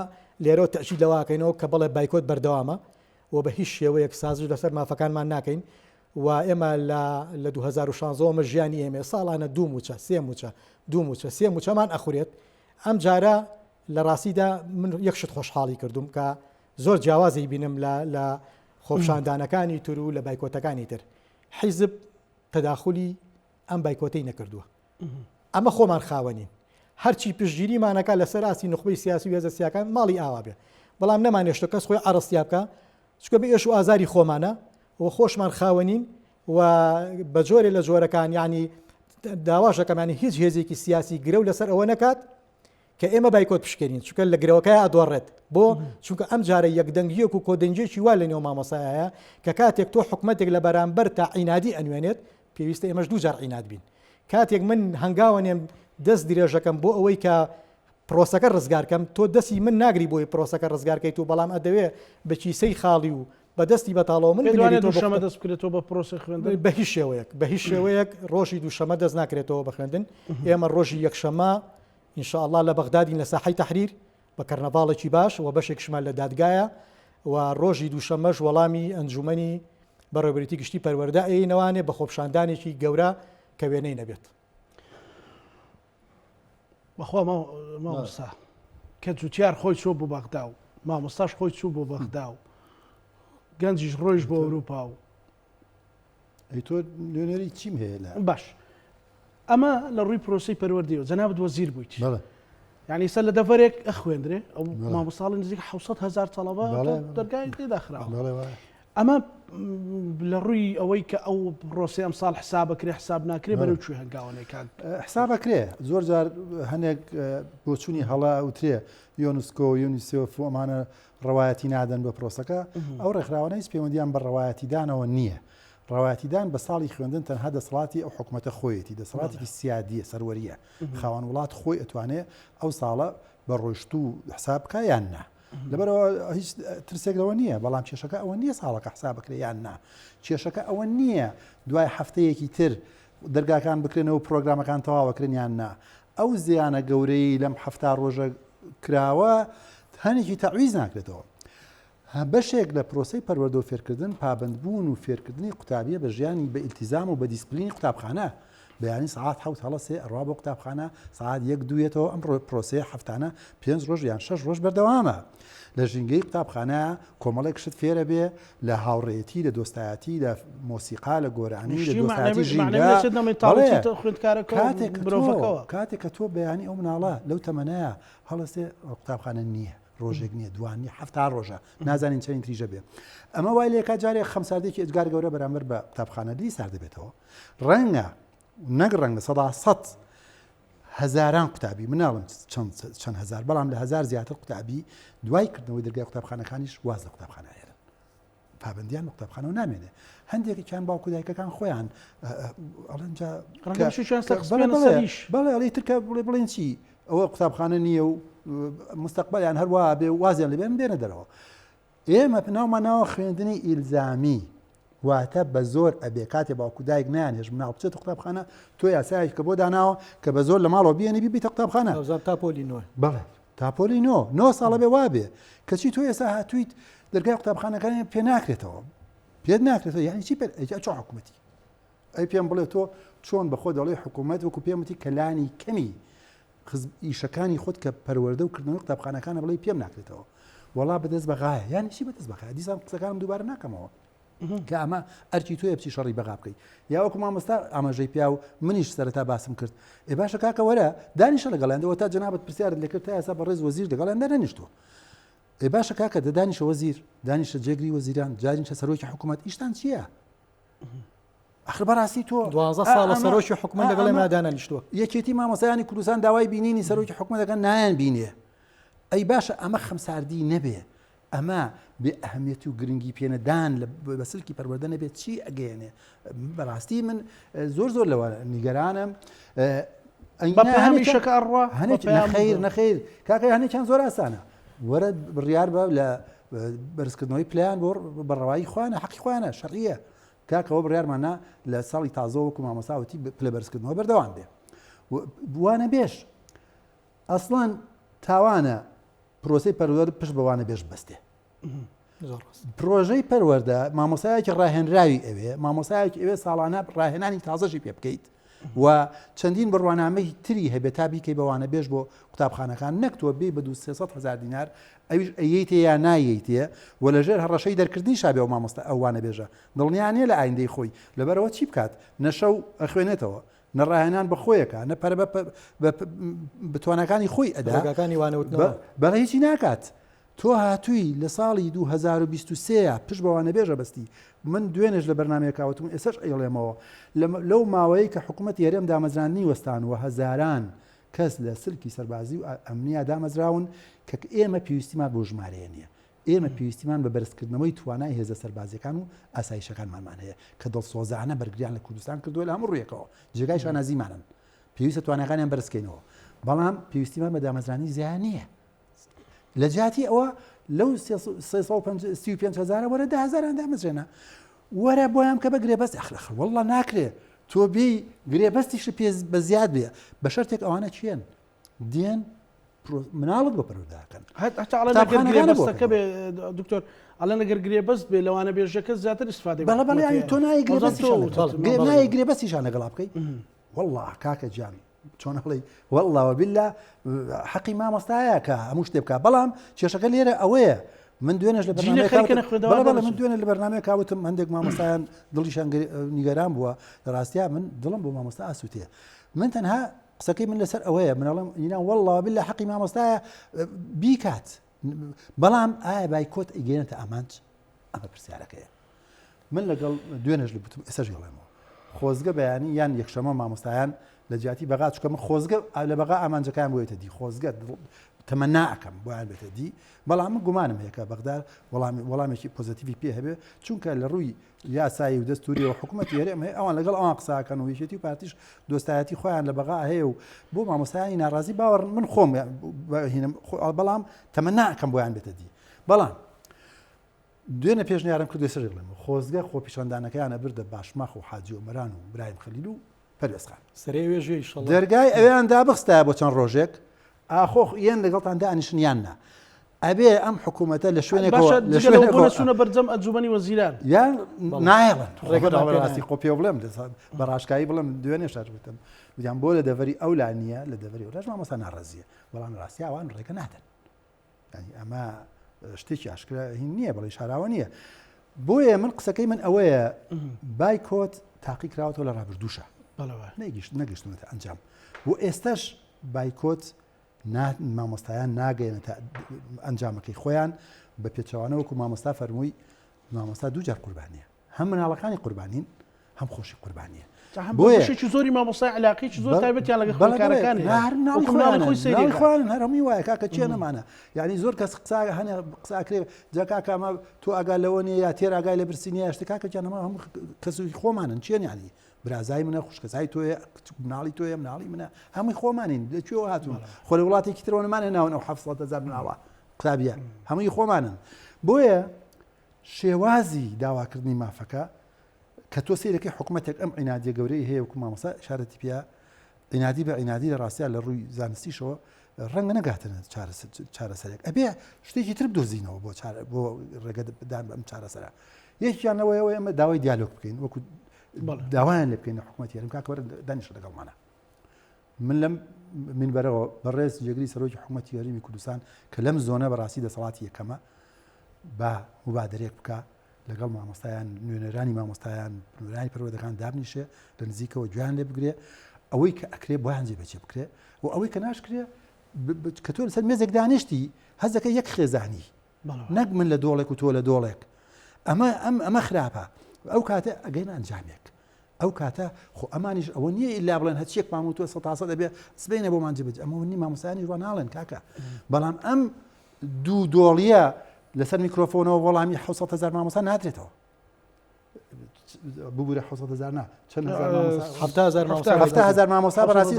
لێرەوە تەشید لەواکەینەوە کە بڵێ بایکۆت بەردەوامە و بە هیچ شێوەیەک سازش لەسەر مافەکانمان ناکەین و ئێمە لە 2016 ژیانی ئێمە ساڵانە دوو موچە سێ موچەمان ئەخورێت ئەم جارە لە ڕاستیدا من یەکشت خۆشحاڵی کردوم کە زۆر جیاوازی بینم لە خۆپشاندانەکانی تر و لە بایکۆتەکانی تر حیزب تەداخلی ئەم بایکۆتەی نەکردووە ئەمە خۆمان خاوەنین هەرچی پشتگیریمانەکە لەسەر ئاسی نخبەی سیاسی و هێزە سیاکان ماڵی ئاوا بێ بەڵام نەمانێشتە کەس خۆی ئاڕستیا بکە چکە بە ئێش و ئازاری خۆمانە و خۆشمان خاوەنین و بە جۆرێ لە جۆرەکان ینی داواشەکەمانی هیچ هێزێکی سیاسی گرە و لەسەر ئەوە نەکات کە ئێمە بایکۆت پشکێنین چونکە لە گرەوەکەی ئادۆڕێت بۆ چونکە ئەم جارە یەکدەنگیەک و کۆدەنجێکی وا لە نێو مامۆسایە کە کاتێک تۆ حکومەتێک لە بەرامبەر تا عینادی ئەنوێنێت پێویستە ئێمەش دوو جار عیناد بین کاتێک من هەنگاوەنێم دەست درێژەکەم بۆ ئەوەی کە پرۆسەکە ڕزگارکەم تۆ دەستی من ناگری بۆی پرۆسەکە ڕزگارکەیت و بەڵام ئەدەوێ بە کیسەی خاڵی و بەدەستی بەتاڵەوە من دووشەمە دەست بکرێتەوە بە پرۆسی خوێندن بە هیچ شێوەیەک ڕۆژی دووشەمە دەست ناکرێتەوە بە خوێندن ئێمە ڕۆژی یەکشەمە ئینشاءالله لە بەغدادین لە ساحەی تەحریر بە کەرنەڤاڵێکی باش و بەشێکشمان لە دادگایە و ڕۆژی دووشەمەش وەڵامی ئەنجومەنی بەڕێوەبەرێتی گشتی پەروەردە ئەینەوانێ بە خۆپشاندانێکی گەورە کە وێنەی نەبێت بەخوا مامۆستا کە جوتیار خۆی چۆ بۆ بەغدا و مامۆستاش خۆی چوو بۆ بەغدا و گەنجیش ڕۆیش بۆ ئەوروپا و تۆ نوێنەری چیم هەیە لە باش ئەمە لە ڕووی پرۆسی پەروەردیەوە جەنابەت وەزیر بوویت یعنی سەر لە دەڤەرێک ئەخوێندرێ ئەو مامۆستاڵی نزیک 700,000 تەڵەبە دەرگای تێداخراوە ئەمە لە ڕووی ئەوەی کە ئەو پرۆسی ئەم ساڵ حسابەکرێ حساب ناکرێ بەرەو کوێ هەنگاوانەکان حسابەکرێ زۆر جار هەنێک بۆچوونی هەڵا ئەوترێ یۆنسکۆ و یونیسۆف و ئەمانە ڕەوایەتی نادەن بە پرۆسەکە ئەو ڕێکخراوانە هیچ پەیوەندیان بە ڕەوایەتیدانەوە نییە ڕەوایەتیدان بە ساڵی خوێندن تەنها دەسەڵاتی ئەو حکومەتە خۆیەتی دەسەڵاتێکی سیادیە سەروەریە خاوەن وڵات خۆی ئەتوانێت ئەو ساڵە بە ڕۆیشتوو حساب بکە یان نا لەبەرەوە هیچ ترسێک لەوە نییە بەڵام کێشەکە ئەوە نییە ساڵەکە حساب بکرێ یان نا کێشەکە ئەوە نییە دوای هەفتەیەکی تر دەرگاکان بکرێنەوە پرۆگرامەکان تەواوەکردن یان نا ئەو زیانە گەورەی لەم هەفتا ڕۆژە کراوە هەنێکی تەعویز ناکرێتەوە بەشێک لە پرۆسی پەروەردە و فێرکردن پابندبوون و فێرکردنی قوتابیە بە ژیانی بە ئیلتیزام و بە دیسپلینی قوتابخانە بەیانی سعات حوت هەڵە سێ ئەڕوا بۆ قوتابخانە سعات 1 دوێتەوە ئەم پرۆسی هەفتانە 5 ڕۆژ یان 6 ڕۆژ بەردەوامە لە ژینگەی قوتابخانە کۆمەڵێک شت فێرە بێ لە هاوڕێتی لە دۆستایەتی لە مۆسیقا لە گۆرانی لە دۆستایەتی کاتێک کە تۆ بەیانی ئەو مناڵە لەو تەمەنایە هەڵەسێ قوتابخانە نییە ڕۆژێک نییە دوانی هەفتا ڕۆژە نازانین چەند تریژە بێ ئەمە وای لێکا جارێک خەمساردێکی ئەجگار گەورە بەرامبەر بە قوتابخانە دی سار دەبێتەوە ڕەنگە نەک ڕەنگە سەد هەزاران قوتابی مناڵم چەند هەزار بەڵام لە هەزار زیاتر قوتابی دوای کردنەوەی دەرگای قوتابخانەکانیش واز لە قوتابخانە هێرن پابندیان لە قوتابخانەوە نامێنێ هەندێکیان باوکو دایکەکان خۆیان بەڵێ ئەڵی ترکە بڵێن چی ئەوە قوتابخانە نییە و مستەقبەلیان هەروە بێ وازیان لەبێن بێنە دەرەوە ئێمە ناوماناوە خوێندنی ئیلزامی واتە بە زۆر ئەبێ کاتێ باوکو دایک نایانێژ مناڵ بچێتە قوتابخانە تۆ یاسایەک کە بۆ داناوە کە بە زۆر لە ماڵەوە بیێنی بیبیتە قوتابخانە تاپۆلی نۆ بەڵێ تاپۆلی نۆ ساڵە بێ وابێ کەچی تۆ ئێستا هاتوویت دەرگای قوتابخانەکانی پێ ناکرێتەوە پێت ناکرێتەوە یعنی چی چۆن حکوومەتی ئەی پێم بڵێ تۆ چۆن بەخۆ دەڵێ حکوومەت وەکو پێم وتی کەلانی کەمی ئیشەکانی خۆت کە پەروەردە و کردنەوەی قوتابخانەکانە بڵێ پێم ناکرێتەوە وەڵا بەدەست بەغایە یانی چی بەدەست بەغایە دیسان قسەکانم دووبارە ناکەمەوە کە ئەمە ئەرکی تۆیە بچی شەڕی بەغا بکەیت یا وەکو مامۆستا ئاماژەی پیا و منیش سەرەتا باسم کرد ئێ باشە کاکە وەرە دانیشە لەگەڵیاندەوە تا جەنابەت پرسیارت لێ کرد تا ئێستا بەڕێز وەزیر لەگەڵیاندا نەنیشتووە ئێ باشە کاکە دەدانیشە وەزیر دانیشە جێگری وەزیران جارینشە سەرۆکی حکوومەت ئیشتان چییە؟ ئەخر بەڕاستی تۆ 12 ساڵە سەرۆکی حکوومەت لەگەڵی مادانە لیشتووە یەکێتی مامۆستایانی کوردستان داوای بینینی سەرۆکی حکوومەتەکان نایان بینێ ئەی باشە ئەمە خەمساردی نەبێ ئەمە بێ ئەهمیەتی و گرنگی پێنەدان بە سلکی پەروەردە نەبێت چی ئەگەیەنێ بەڕاستی من زۆر لەوە نیگەرانم هەمیشەکە ئەڕوا نەخیر کاکە هەنێکیان زۆر ئاسانە وەرە بڕیار بە لە بەرزکردنەوەی پلیان بۆ بەڕەوایی خوانە حەقی خوانە شەڕیە کاکەەوە بڕیارمانە لە ساڵی تازەوە وەکو مامۆساوەتی پلە بەرزکردنەوە بەردەوام بێ بوانە بێش ئەسڵان تاوانە پرۆسی پەروەردە پشت بەوانە بێش بەستێ پرۆژەی پەروەردە مامۆسایەکی ڕاهێنراوی ئەوێ مامۆسایەکی ئەوێ ساڵانە ڕاهێنانی تازەشی پێ بکەیت و چەندین بڕوانامەی تری هەبێت تا بیکەی بەوانە بێش بۆ قوتابخانەکان نەکتووە بێ بە 200,000 دینار ئەویش ئەیەیتێ یا نایەیتێ و لەژێر هەڕەشەی دەرکردنی شابێ و مامۆستا ئەوانە بێژە دڵنیانێ لە ئایندەی خۆی لەبەرەوە چی بکات نەشەو ئەخوێنێتەوە نەڕاهێنان بە خۆیەکە نەپەر بتوانەکانی خۆی ئەدا بەڵێ هیچی ناکات تۆ هاتووی لە ساڵی 2023 پشت بەوانە بێژە بەستی من دوێنێش لە بەرنمەیەکاوتم ئێسش ئەیڵێمەوە لەو ماوەیە کە حکوومەت یاریێم دامەزرانی وەستان و هەزاران کەس لە سلکی سەربازی و ئەمنیا دامەزراون کە ئێمە پێویستیمان بۆ ژمارەیە نییە ئێمە پێویستیمان بە بەرزکردنەوەی توانای هێزە سەربازیەکان و ئاسایشەکانمان هەیە کە دڵسۆزانە بەرگریان لە کوردستان کردووە لە هەموو ڕێکەوە جێگای شانازیمانن پێویستە توانەکانیان بەرزکەینەوە بەڵام پێویستیمان بە دامەزرانی زیان نییە لە جاتی ئەوە لەو 350,000 وەرە 10,000 دامەزرێنە وەرە بۆیان کە بە گرێبەست ئەخلەخ وەڵڵا ناکرێ تۆ بێ گرێبەستیش پێ بە زیاد بێ بە شەرتێک ئەوانە چیەن دێن مناڵت بۆ پەروەردەکەن هەتاڵەکە بێ دکتۆر ئەڵەن ئەگەر گرێبەست بێ لەوانە بێژەکە زیاتر استفادە بەڵێ تۆ نایە گرێبەستیشان لەگەڵا بکەیت وەڵڵا کاکە گیان چۆن هەڵی وەڵڵاوە بیللا حەقی مامۆستایە کە هەموو شتێ بکە بەڵام کێشەکە لێرە ئەوەیە من دوێنێش لە من دوێنێ لە بەرنامەیە کاوتم هەندێک مامۆستایان دڵیشان نیگەران بووە لە ڕاستیا من دڵم بۆ مامۆستا ئاسووتێ من تەنها قسەکەی من لەسەر ئەوەیە منەڵم ینا وەڵڵاوە بیللا حەقی مامۆستایە بیکات بەڵام ئایا بایکۆت ئیگەێنێتە ئامانج ئەمە پرسیارەکەیە من لەگەڵ دوێنێش لە بوتم ئێسەش گەڵێمەوە خۆزگە بەیانی یان یەکشەمە مامۆستایان لە جیاتی بەغا چکە من خۆزگە لە بەغا ئامانجەکان بۆیتە دی خۆزگە تەمەنا ئەەکەم بۆیان بێتە دی بەڵام من گومانم هەیە کە بەغدار وەڵامێکی پۆزیتیڤی پێ هەبێ چونکە لە ڕووی یاسایی و دەستوری و حکوومەت هەرێم هەیە ئەوان لەگەڵ ئەوان قساکەن و یەکێتی و پارتیش دۆستایەتی خۆیان لە بەغا هەیە و بۆ مامۆستایانی ناڕازی باوەڕ من خۆم بەڵام تەمەنا ئەەکەم بۆیان بێتە دی بەڵام دوێنە پێشنیارم کردو سەرڵێم خۆزگە خۆ پیشاندانەکەیانە بردە باشماخ و حاجی و مەران و برایم خەلیل و پەروێزخان دەرگای ئەویان دابخستایە بۆ چەند ڕۆژێک ئاخۆ یەن لەگەڵتان دانیشنیاننا ئەبێ ئەم حکوومەتە لە شوێنێکەوە سونە بەرجەم ئەنجومەنی وەزیران یان نایڵن ڕێگەڕاستی قۆپی بڵێم بە ڕاشکایی بڵم دوێنێ شار بتم ویان بۆ لە دەڤری ئەو لانیە لە دەڤری و ڕژ مامۆستا ناڕەزیە بەڵام ڕاستی ئەوان ڕێگە نادەن ینی ئەمە شتێکی ئاشکرا هین نییە بەڵێ شاراوە نییە بۆیە من قسەکەی من ئەوەیە بایکۆت تاقی کراوەوە لە ڕابردووشە نەگەشتونەتە ئەنجام بۆ ئێستاش بایکۆت مامۆستایان ناگەێنێتە ئەنجامەکەی خۆیان بە پێچەوانەوەکو مامۆستا فەرمووی مامۆستا دووجار قوربانیە هەم مناڵەکانی قوربانین هەم خۆشی قوربانیە بۆشێکی زۆری مامۆستای علاقی زۆر تایبەتیان لەگە خوێندکارەکانی خوێن هەرمی وایە کاکە چێ نەمانە یعنی زۆر کەس قسا هەنێ قساکرێ جاکاکە ئەمە تۆ ئاگا لەوە نیە یا تێر ئاگای لە برسینە شتە کاکەجانەمە هەموو کەسوی خۆمانن چێن ینی برازای منە خوشکەسای تۆیە مناڵی تۆیە مناڵی منە هەمووی خۆمانین لەکوێوە هاتوون خۆ لە وڵاتێکی ترەوەمانە ناون ئەو 700,000 مناڵە قسابیە هەمووی خۆمانن بۆیە شێوازی داواکردنی مافەکە کە تۆ سیرەکەی حکوومەتێک ئەم عینادیە گەورەی هەیە وکو مامۆستا شارەتی پێ عینادی بە عینادی لە ڕاستیان لە ڕووی زانستیشەوە ڕەنگە نەگاتنە چارەسەرێک ئەبێ شتێکی تر بدۆزینەوە بۆ ڕێگەدان بە ئەم چارەسەرە یەکیانەوەیەوە ئەمە داوای دیالۆگ بکەین وەکو داوایان لێ بکەین حکوومەتی هەرم کاکە دانیشە لەگەڵمانە من لەم منبەرەوە بەڕێز جێگری سەرۆکی حکوومەتی هەرێمی کوردستان کە لەم زۆنە بەڕاستی دەسەڵاتی یەکەمە با مبادرەیەک بکە لەگەڵ مامۆستایان نوێنەرانی مامۆستایان نوێنەرانی پەروەردەکان دابنیشێ لە نزیکەوە گویان لێ بگرێ ئەوەی کە ئەکرێ بۆیان جێبەجێ بکرێ و ئەوەی کە ناشکرێ کە تۆ لەسەر مێزێک دانیشتی هەزەکە یەک خێزانی نەک من لە دۆڵێک و تۆ لە دۆڵێک ئەمە خراپە ئەو کاتە ئەگەینە ئەنجامێک ئەو کاتە خۆ ئەمانیش ئەوە نییە ئیلا بڵێن هەچێک مام و تۆ 100 دەبێ سبینە بۆمان جێبەجێ ئەمە نی مامۆستایانی ڕوا ناڵێن کاکە بەڵام ئەم دوو دۆڵیە لەسەر میکرۆفۆنەوە وەڵامی 700,000 مامۆستا نادرێتەوە ببوورە 700,000 نا چەند 7,000 مامۆستا بەڕاستی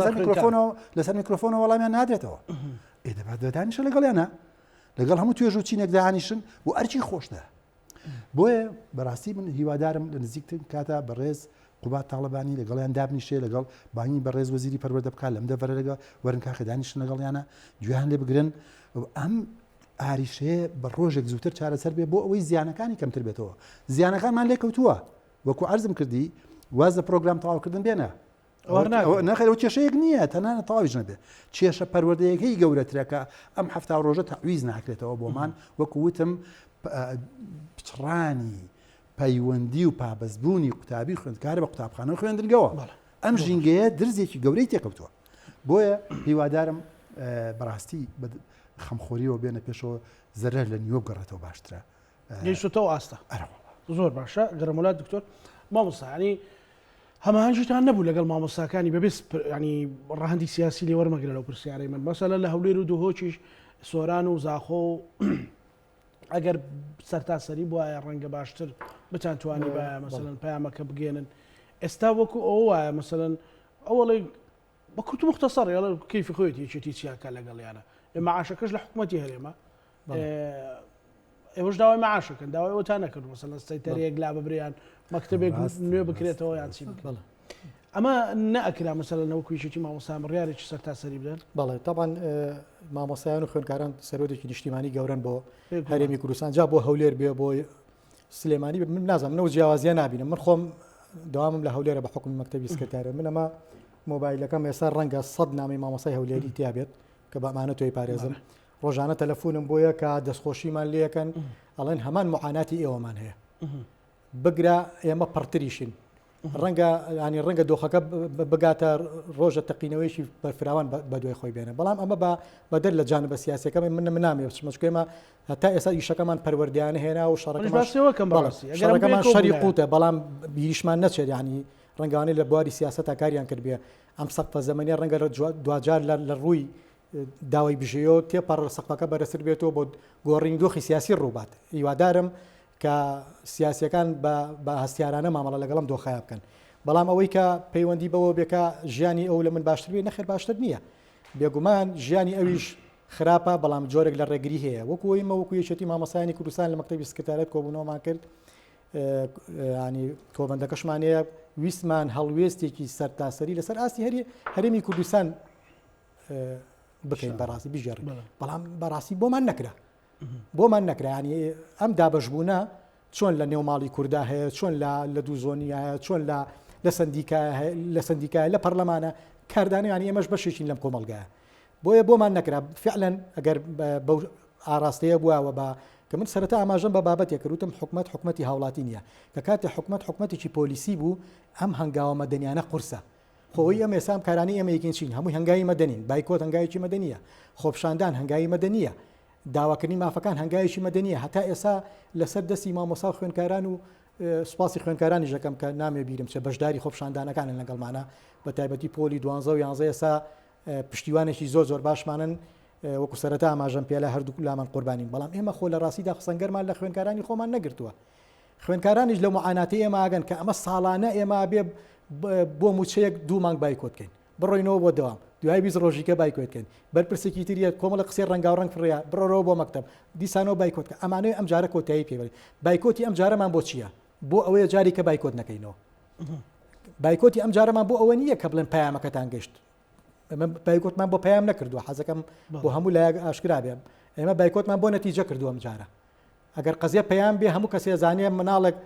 لەسەر میکرۆفۆنەوە وەڵامیان نادرێتەوە دەبات دەدانیشە لەگەڵیانە لەگەڵ هەموو توێژ و چینێک داهانیشن و ئەرچی خۆشدا بۆیە بەڕاستی من هیوادارم لە نزیکترین کاتە بەڕێز قوبات تاڵەبانی لەگەڵیان دابنیشێ لەگەڵ بانی بەڕێز وەزیری پەروەردە بکات لەم دەڤەرە لەگە وەرن کاکە دانیشن لەگەڵیانە گوێیان لێ بگرن ئەم ئاریشەیە بە ڕۆژێک زووتر چارەسەر بێ بۆ ئەوەی زیانەکانی کەمتر بێتەوە زیانەکانمان لێ کەوتووە وەکو عەرزم کردی وازە پرۆگرام تەواوکردن بێنە نەخێرەوە کێشەیەک نییە تەنانە تەواویش نەبێ کێشە پەروەردەیەکەی گەورەترەکە ئەم هەفتا ڕۆژە تەعویز ناکرێتەوە بۆمان وەکو وتم پچڕانی پەیوەندی و پابەزبوونی قوتابی خوێندکارە بە قوتابخانە خوێندنگەوە ئەم ژینگەیە درزێکی گەورەی تێکەوتووە بۆیە هیوادارم بەڕاستی خەمخۆریەوە بێنە پێشەوە زەرەر لە نیوە بگەڕێتەوە باشترە گەیشتەوە ئاستە زۆر باشە گەرەمەولات دکتۆر مامۆستا ینی هەماهانجیتان نەبوو لەگەڵ مامۆستاکانی بەبێست ینی ڕەهەندی سیاسی لێ وەرمەگرە لەو پرسیارەی من مەسەلە لە هەولێر و دوهۆچیش سۆران و زاخۆ و ئەگەر سەرتاسەری بواە ڕەنگە باشتر بتانتوانی بە مەسەلەن پەیامەکە بگێنن ئێستا وەکو ئەوە وایە مەسەلەن ئەوڵی بە کوت مختصر یاڵە کەیفی خۆیت یەکێتی چیاکە لەگەڵیانە معاشەکەش لە حکوومەتی هەرێمە ئێوەش داوای معاشەکەن داوای ئەوتان نەکرد مەسەلەن سەیتەرەیەک لا ببریان مەکتەبێک نوێ بکرێتەوە یان چی بکەن ئەمە نەئەکرا مەسەلەن ئەوەکویشێتی مامۆستا بڕیارێکی سەرتاسەری بدەن بەڵێ طبعاً مامۆستایان و خوێندکاران سەرۆدێکی نیشتیمانی گەورن بۆ هەرێمی کوردستان جا بۆ هەولێر بێ بۆ سلێمانی من نازانم منەوە جیاوازیە نبینم من خۆم داوامم لە هەولێرە بە حکومی مەکتەبی سکرتارە من ئەمە مۆبایلەکەم ێستا ڕەنگە 100 نامی مامۆستای هەولێری تیابێت کە بەمانە تۆی پارێزم ڕۆژانە تەلەفۆنم بۆیە کە دەستخۆشیمان لێەکەن ئەڵێن هەمان معاناتی ئێوەمان هەیە بگرە ئێمە پڕتریشین ڕەنگە دۆخەکە بگاتە ڕۆژە تەقینەوەیشی بەرفراوان بە دوای خۆی بێنە بەڵام ئەمە بەدەر لە جانبە سیاسەکە من نامێ مەچکێمە هەتا ئێستا ئیشەکەمان پەروەردیانە هێنا و شەڕەکەمان شەری قوتە بەڵام بیریشمان نەچێت ینی ڕەنگەوانەی لە بواری سیاسەتا کاریان کرد بێ ئەم سەقفە زەمەنیە ڕەنگە دوجار لە ڕووی داوای بژێەوە تێپەڕ سەقفەکە بەرەسەر بێتەوە بۆ گۆڕینی دۆخی سیاسی ڕووبات هیوادارم کە سیاسیەکان بە هەستیارانە مامەڵە لەگەڵم دۆخایە بکەن بەڵام ئەوەی کە پەیوەندی بەوە بێکە ژیانی ئەو لە من باشتر بێ نەخێر باشتر نییە بێگومان ژیانی ئەویش خراپە بەڵام جۆرێک لە ڕێگری هەیە وەکوەوەی وەکو یەکێتی مامۆستایانی کوردستان لە مەکتەبی سکرتارەت کۆبوونەوەمان کرد ینی کۆبەندەکەشمانەیە ویسمان هەڵوێستێکی سەرتاسەری لەسەر ئاستی هەرێمی کوردستان بکەین بەڕاستی بژێڕ بەڵام بەڕاستی بۆمان نەکرا بۆمان نەکرا ینی ئەم دابەشبوونە چۆن لە نێوماڵی کووردا هەیە چۆن لە دوو زۆنی هەیە چۆن لە سندیکای لە پەرلەمانە کاردانیانی ئێمەش بەشێکی لەم کۆمەلگایە بۆیە بۆمان نەکرا فعلەن ئەگەر بەو ئاراستەیە بووەوە بە کە من سەرەتا ئاماژەم بە بابەتێک کردوتم حکومەتی هاوڵاتی نییە کە کاتێ حکومەتێکی پۆلیسی بوو ئەم هەنگاوە مەدەنیانە قورسە خۆی ئەم ئێسام کارانی ئێمە یەکین چین هەمووی هەنگاوی مەدەنین بایکۆت هەنگاوێکی مەدەنیە خۆپشاندان هەنگاوی مەدەنیە داواکردنی مافەکان هەنگاوێکی مەدەنیە هەتا ئێستا لەسەر دەستی مامۆسا و خوێنکاران و سوپاسی خوێنکارانی ژەکەم کە نامێ بیرم چە بەشداری خۆپشاندانەکانن لەگەڵمانە بە تایبەتی پۆلی 12 و 11 ئێستا پشتیوانێکی زۆر باشمانن وەکو سەرەتا ئاماژەم پێ لە هەردوو لامان قوربانین بەڵام ئێمە خۆ لە ڕاستیدا سەنگەرمان لە خوێنکارانی خۆمان نەگرتووە خوێنکارانیش لە معاناتی ئێماگەن کە ئەمە ساڵانە ئێمە بێ بۆ موچەیەک 2 مانگ بایکۆتکەین بڕۆینەوە بۆ دەوام دوای 20 ڕۆژیکە بایکۆتکەین بەرپرسێکی تریە کۆمەڵە قسەی ڕەنگاوڕەنگ فڕیا بڕۆرەوە بۆ مەکتەب دیسانەوە بایکۆتکە ئەمانەوەی ئەم جارە کۆتایی پێوەری بایکۆتی ئەم جارەمان بۆ چییە بۆ ئەوەیە جاری کە بایکۆت نەکەینەوە بایکۆتی ئەم جارەمان بۆ ئەوە نییە کە بڵێن پەیامەکەتان گەشت بایکۆتمان بۆ پەیام نەکردووە حەزەکەم بۆ هەموو لایەک ئاشکرا بێ ئێمە بایکۆتمان بۆ نەتیجە کردووە ئەم جارە ئەگەر قەزیە پەیام بێ هەموو کەسێ زانێ مناڵێک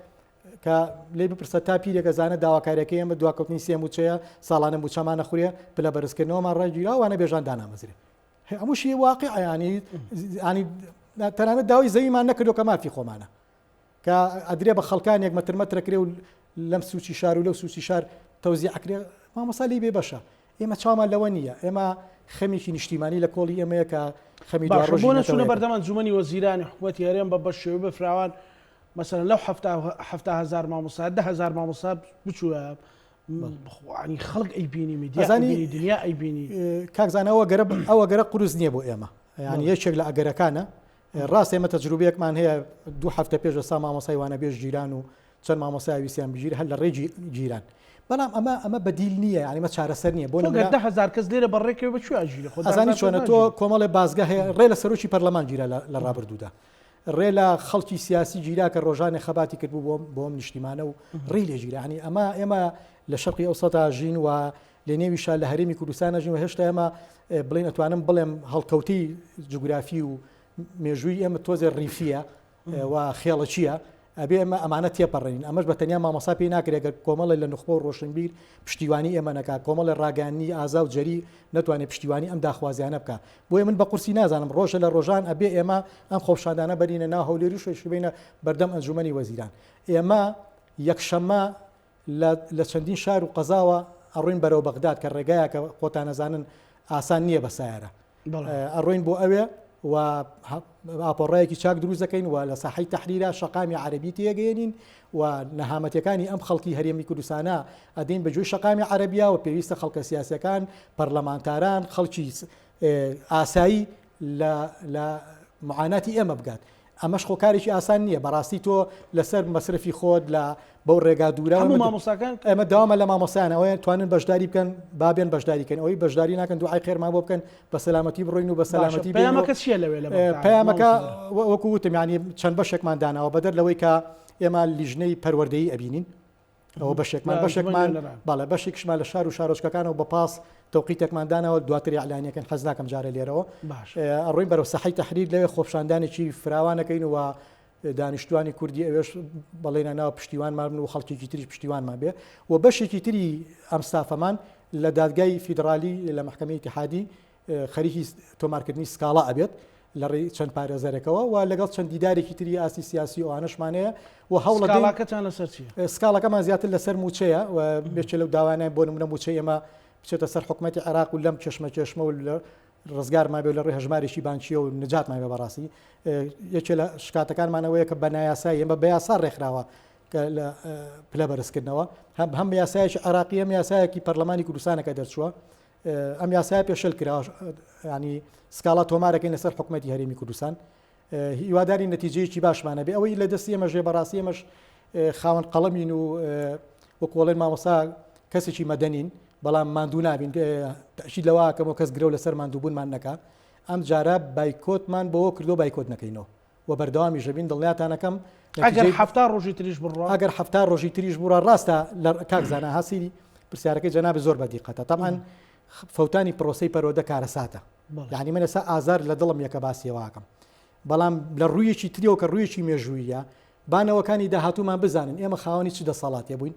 کە لێ بپرسە تا پیرێکە زانە داواکاریەکەی ئێمە دواکەوتنی سێ موچەیە ساڵانە موچەمانە خوریە پلە بەرزکردنەوەمان ڕێگیرا وانە بێژان دانامەزرێ هەمووشی واقع ینی تەنانەت داوای زەویمان نەکردو کە مافی خۆمانە کە ئەدرێ بە خەڵکانێک مەترمەترەکرێ و لەم سوچی شار و لەو سوچی شار تەوزیع ئەکرێ مامۆسا لی بێ بەشە ئێمە چامان لەوە نییە ئێمە خەمیکی نیشتیمانی لە کۆڵی ئێمەیە کە خەمی بۆ نەچوونە بەردەمان زومەنی وەزیرانی حکوومەتی هەرێم بە بەشێوە بفراوان مثلا لەو 7,000 مامۆستا 10,000 مامۆستا بچووە ینی خەڵک ئەیبینی میدیانی دنیا ئەیبینی کاکزانە ئەوە گەرە قروس نییە بۆ ئێمە ینی یەکێک لە ئەگەرەکانە ڕاست ئێمە تەجروبەیەکمان هەیە 2 هەفتە پێش ئێستا مامۆسای وانە بێژ جیران و چەند مامۆسای ویسیان بژیر هەر لە ڕێجی جیران بەڵام ئەمە بەدیل نییە ینی مە چارەسەر نییە بۆ 10,000 کەس لێرە بەڕێکەوە بچوە ئەژیرە ئەزانی چۆنە تۆ کۆمەڵی بازگە هەیە ڕێ لە سەرۆکی پەرلەمان گیرە لە ڕابردوودا ڕێ لە خەڵکی سیاسی گیرا کە ڕۆژانی خەباتی کرد بوو بۆم نیشتیمانە و ڕێ لێ گیرە ینی ئێمە لە شەرقی ئەوسەتا ژین و لە نێویشا لە هەرێمی کوردستانە ژین و هێشتا ئێمە بڵێن ئەتوانم بڵێم هەڵکەوتی جوگرافی و مێژووی ئێمە تۆزێ ڕیفیە و خێڵە چییە ئەبێ ئەمە ئەمانە تێپەڕێنین ئەمەش بە تەنیا مامۆسا پێی ناکرێت گەر کۆمەڵی لە نخبە و ڕۆشنبیر پشتیوانی ئێمە نەکات کۆمەڵی ڕاگەیاندنی ئازا و جەری نەتوانێت پشتیوانی ئەم داخوازیانە بکات بۆیە من بە قورسی نازانم ڕۆژە لە ڕۆژان ئەبێ ئێمە ئەم خۆپشاندانە بەرینە ناو هەولێری و شوێنە بەردەم ئەنجومەنی وەزیران ئێمە یەکشەممە لە چەندین شار و قەزاوە ئەڕوین بەرەو بەغداد کە ڕێگایە کە خۆتان نەزانن ئاسان نییە بە سایارە ئەڕوین بۆ ئەوێ و ئاپۆڕایەکی چاک دروست دەکەین و لە ساحەی تەحریرە شەقامی عەرەبی تێگەێنین و نەهامەتەکانی ئەم خەڵکی هەرێمی کوردستانە ئەدەین بەجۆی شەقامی عەرەبیا و پێویستە خەڵکە سیاسەکان پەرلەمانتاران خەڵکی ئاسایی لە معاناتی ئێمە بگات ئەمەش خۆکارێکی ئاسان نییە بەڕاستی تۆ لەسەر مەسرفی خۆت لە بەو ڕێگا دوورە ئەمە داوامە لە مامۆسایان ئەوەیە توانن بەشداری بکەن بابێن بەشداریکەن ئەوەی بەشداری ناکەن دوعای خێرمان بۆ بکەن بە سەلامەتی بڕۆین و بە سەلامەتی پەیامەکە چییە لەوێ پەیامەکە وەکو وتم ینی چەند بەشێکمان داناوە بەدەر لەوەی کە ئێمە لیژنەی پەروەردەیی ئەبینین ئەوە بەشێکمان باڵێ بەشێکشمان لە شار و شارۆچکەکانەوە بە پاس تەوقیتێکمان داناوە دواتری ئەعلانیەکەن حەز ناکەم جارە لێرەوە ئەڕۆین بەرەو ساحەی تەحریر لەوێ خۆپشاندانێکی فراوانەکەین و دانیشتوانی کوردی ئەوێش بەڵێنە ناو پشتیوانمان و خەڵکیی تریش پشتیوانمان بێ و بەشێکی تری ئەم سافەمان لە دادگای فیدرالی لە محکەمەی اتحادی خەریکی تۆمارکردنی سکاڵا ئەبێت لە ڕێی چەند پارێزەرێکەوە و لەگەڵ چەند دیدارێکی تری ئاسی سیاسی ئەوانەشمانەیە و هەوڵەکەتان لەسەر چیە؟ سکاڵەکەمان زیاتر لەسەر موچەیە و بێچێ لەو داوانای بۆ نمونە موچەی ئێمە بچێتە سەر حکومەتی عێراق و لەم چێشمە و ڕزگارمان بێ لە ڕێ هەژمارێکی بانکیە و نجاتمان بێ بەڕاستی یەکێ لە شکاتەکانمانەوەیە کە بە نایاسایی ئێمە بە یاسا ڕێکخراوە لە پلە بەرزکردنەوە هەم یاسایەکی عێراقی ئەم یاسایەکی پەرلەمانی کوردستانەکە دەرچووە ئەم یاسایە پێشەل کراوە ینی سکاڵا تۆمارەکەین لەسەر حکومەتی هەرێمی کوردستان هیواداری نەتیجەیەکی باشمانە بێ ئەوەی لە دەستی ئێمە ژێ بەڕاستی ئێمەش خاوەن قەڵەمین و وەکوڵێن مامۆستا کەسێکی مەدەنین بەڵام ماندوو نابین تەشید لەوە کەمەوە کەس گرە و لەسەر ماندووبوونمان نەکات ئەم جارە بایکۆتمان بۆ کردو بایکۆت نەکەینەوە و بەردەوامی ژەبین دڵنیاتانەکەم ئەگەر هەفتا ڕۆژی تریش بڕۆ ئەگەر هەفتا ڕۆژی تریش بووڕە ڕاستە لە کاکزانە هەسیری پرسیارەکەی جەنابی زۆر بەدیقەتە تەمان فەوتانی پرۆسەی پەرۆدە کارەساتە یعنی من ئێستا ئازار لە دڵم یەکە باسیەوەکەم بەڵام لە ڕوویەکی تریەوە کە ڕوویەکی مێژوویە بانەوەکانی داهاتوومان بزانن ئێمە خاوەنی چ دەسەڵاتێ بووین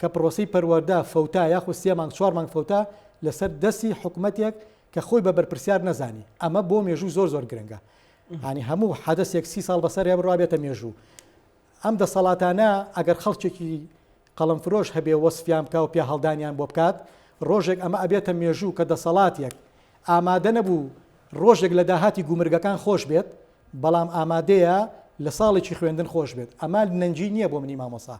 کە پرۆسی پەروەردە فەوتا یاخو 3 مانگ 4 مانگ فەوتا لەسەر دەستی حکوومەتێک کە خۆی بە بەرپرسیار نەزانی ئەمە بۆ مێژوو زۆر گرنگە ینی هەموو حدەسێک 30 ساڵ بەسەر ڕابێتە مێژوو ئەم دەسەڵاتانە ئەگەر خەڵکێکی قەڵەمفرۆش هەبێ وەسفیان بکە و پیا هەڵدانیان بۆ بکات ڕۆژێک ئەمە ئەبێتە مێژوو کە دەسەڵاتێک ئامادە نەبوو ڕۆژێک لە داهاتی گومرگەکان خۆش بێت بەڵام ئامادەیە لە ساڵێکی خوێندن خۆش بێت ئەمە نەنجی نییە بۆ منی مامۆسا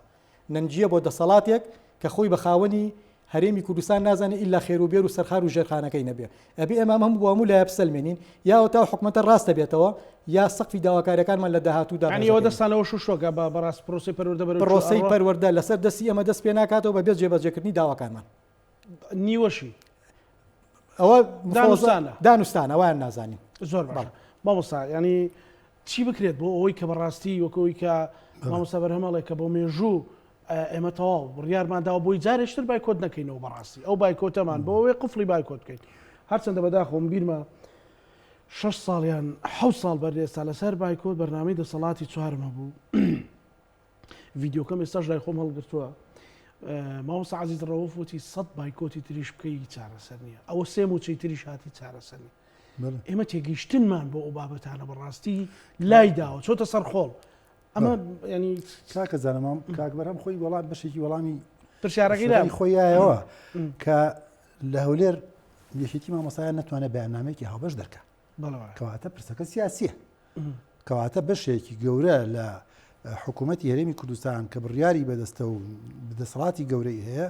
نەنجیە بۆ دەسەڵاتێک کە خۆی بە خاوەنی هەرێمی کوردستان نازانێت ئیلا خێروبێر و سەرخار و ژێرخانەکەی نەبێ ئەبێ ئەمە هەموو هەموو لای بسەلمێنین یا تا حکوومەتە ڕاستە بێتەوە یا سەقفی داواکاریەکانمان لە داهاتوودا ئەوە دەستانەوە شوشۆکە بەڕاست پرۆسی پەروەردە پرۆسی پەروەردە لەسەر دەستی ئەمە دەست پێ ناکاتەوە بە بێت جێبەجێکردنی داواکانمان نیوەشی ئەوە دانوستانە ئەویان نازانین زۆر مامۆستا ینی چی بکرێت بۆ ئەوەی کە بەڕاستی وەکەوەی کە مامۆستا بەرهەمەڵێک کە بۆ مێژوو ئێمە تەواو بڕیارمانداوە بۆی جارێشتر بایکۆت نەکەینەوە بەڕاستی ئەو بایکۆتەمان بۆ ئەوەی قفڵی بایکۆت بکەین هەرچەندە بەداخۆم بیرمە 6 ساڵیان 7 ساڵ بەردێستا لەسەر بایکۆت بەرنامەی دەسەڵاتی چوارمە بوو ڤیددیۆکەم ئێستاش لای خۆم هەڵگرتووە مامۆستا عەزیز ڕەوف وتی 100 بایکۆتی تریش بکەی چارەسەر نییە ئەوە 3 موچەی تریش هاتی چارەسەر نیە ئێمە تێگەیشتنمان بۆ ئەو بابەتانە بەڕاستی لای داوە چۆتە سەرخۆڵ ئەمە ینی کاکە زانەمام کاکبەرم خۆی وڵات بەشێکی وەڵامی پرسیارەکەی خۆیایەوە کە لە هەولێر یەکێتی مامۆسایان نەتوانێت بەیاننامەیەکی هاوبەش دەرکات کەواتە پرسەکە سیاسیە کەواتە بەشێکی گەورە لە حکوومەتی هەرێمی کوردستان کە بڕیاری بەدەستە و دەسەڵاتی گەورەی هەیە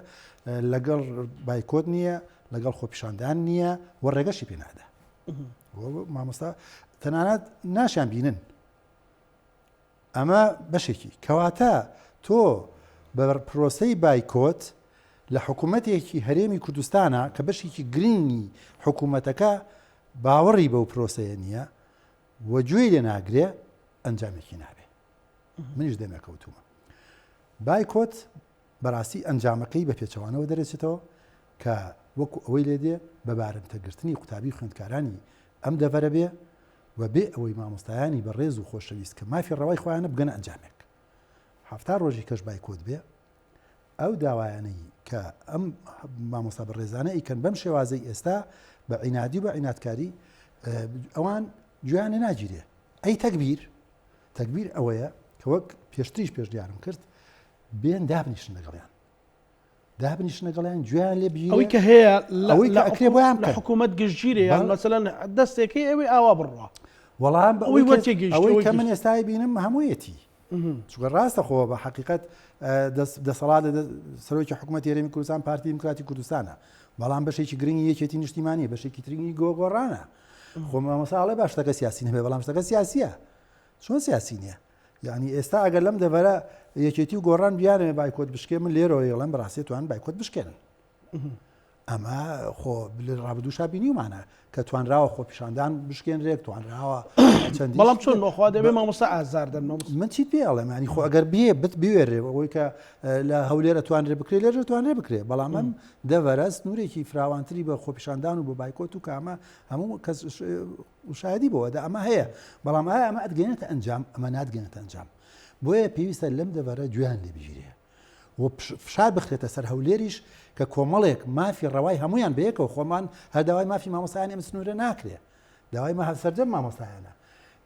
لەگەڵ بایکۆت نییە لەگەڵ خۆپیشاندان نییە وە ڕێگەشی پێنادا مامۆستا تەنانەت ناشیان بینن ئەمە بەشێکی کەواتە تۆ بە پرۆسەی بایکۆت لە حکوومەتێکی هەرێمی کوردستانە کە بەشێکی گرنگی حکوومەتەکە باوەڕی بەو پرۆسەیە نییە وەگوێی لێ ناگرێ ئەنجامێکی نابێ منیش دەمێکەوتومە بایکۆت بەڕاستی ئەنجامەکەی بە پێچەوانەوە دەرەچێتەوە کە وەکو ئەوەی لێ دێ بە بارمتەگرتنی قوتابی خوێندکارانی ئەم دەڤەرە بێ و بێ ئەوەی مامۆستایانی بەڕێز و خۆشەویست کە مافی ڕەوای خۆیانە بگەنە ئەنجامێک هەفتا ڕۆژی کەش بایکۆت بێ ئەو داوایانەی کە ئەم مامۆستا بەڕێزانە ئیکەن بەم شێوازەی ئێستا بە عینادی و بە عیناتکاری ئەوان گویانە ناگیرێ ئەی تەکبیر ئەوەیە کە وەک پێشتریش پێشدیارم کرد بێن دابنیشن لەگەڵیان گویان لێ بگیرێ ئەوەی کە هەیە ئەوەی کە ئەکرێ بۆیان لە حکوومەت گشتگیرێ یان مەسەلەن دەستێکی ئەوەی ئاوا بڕوا وەڵام ئەوەی کە من ئێستای بینم هەموویەتی چونکە ڕاستە خۆ بە حقیقەت دەسەڵات سەرۆکی حکوومەتی هەرێمی کوردستان پارتی دیموکراتی کوردستانە بەڵام بەشێکی گرنگی یەکێتی نیشتیمانیە بەشێکی ترنگی گۆڕانە خۆ مامۆساڵێ باش شتەکە سیاسی نەبێ بەڵام شتەکە سیاسیە چۆن سیاسی نییە یعنی ئێستا ئەگەر لەم دەڤەرە یەکێتی و گۆڕان بیانێ بایکۆت بشکێ من لێرەوە یڵێم بەڕاستی توان بایکۆت بشکێنن ئەمە خۆ ڕابردوو بینیمانە کە توانراوە خۆ پیشاندان بشکێنرێک توانراوە چەندی بەڵام چۆن نۆخوا دەبێ مامۆستا ئازاردەن من چیت پێ ئەڵێمانی خۆ ئەگەر بێ بوێرێ ئەوەی کە لە هەولێرە توانرێ بکرێ لێرە توانرێ بکرێ بەڵام من دەڤەرە سنوورێکی فراوانتری بە خۆپیشاندان و بە بایکۆت و کامە هەموو کەس شایدی بۆەوەدا ئەمە هەیە بەڵام ئەمە ئەدگەێنێتە ئەنجام ئەمە نادگەێنێتە ئەنجام بۆیە پێویستە لەم دەڤەرە گوێیان لێ بژیرێ و فشار بخرێتە سەر هەولێریش کە کۆمەڵێک مافی ڕەوای هەمویان بەیەکەوە خۆمان هەر داوای مافی مامۆستایان ئێمە سنوورە ناکرێ داوای سەرجەم مامۆستایانە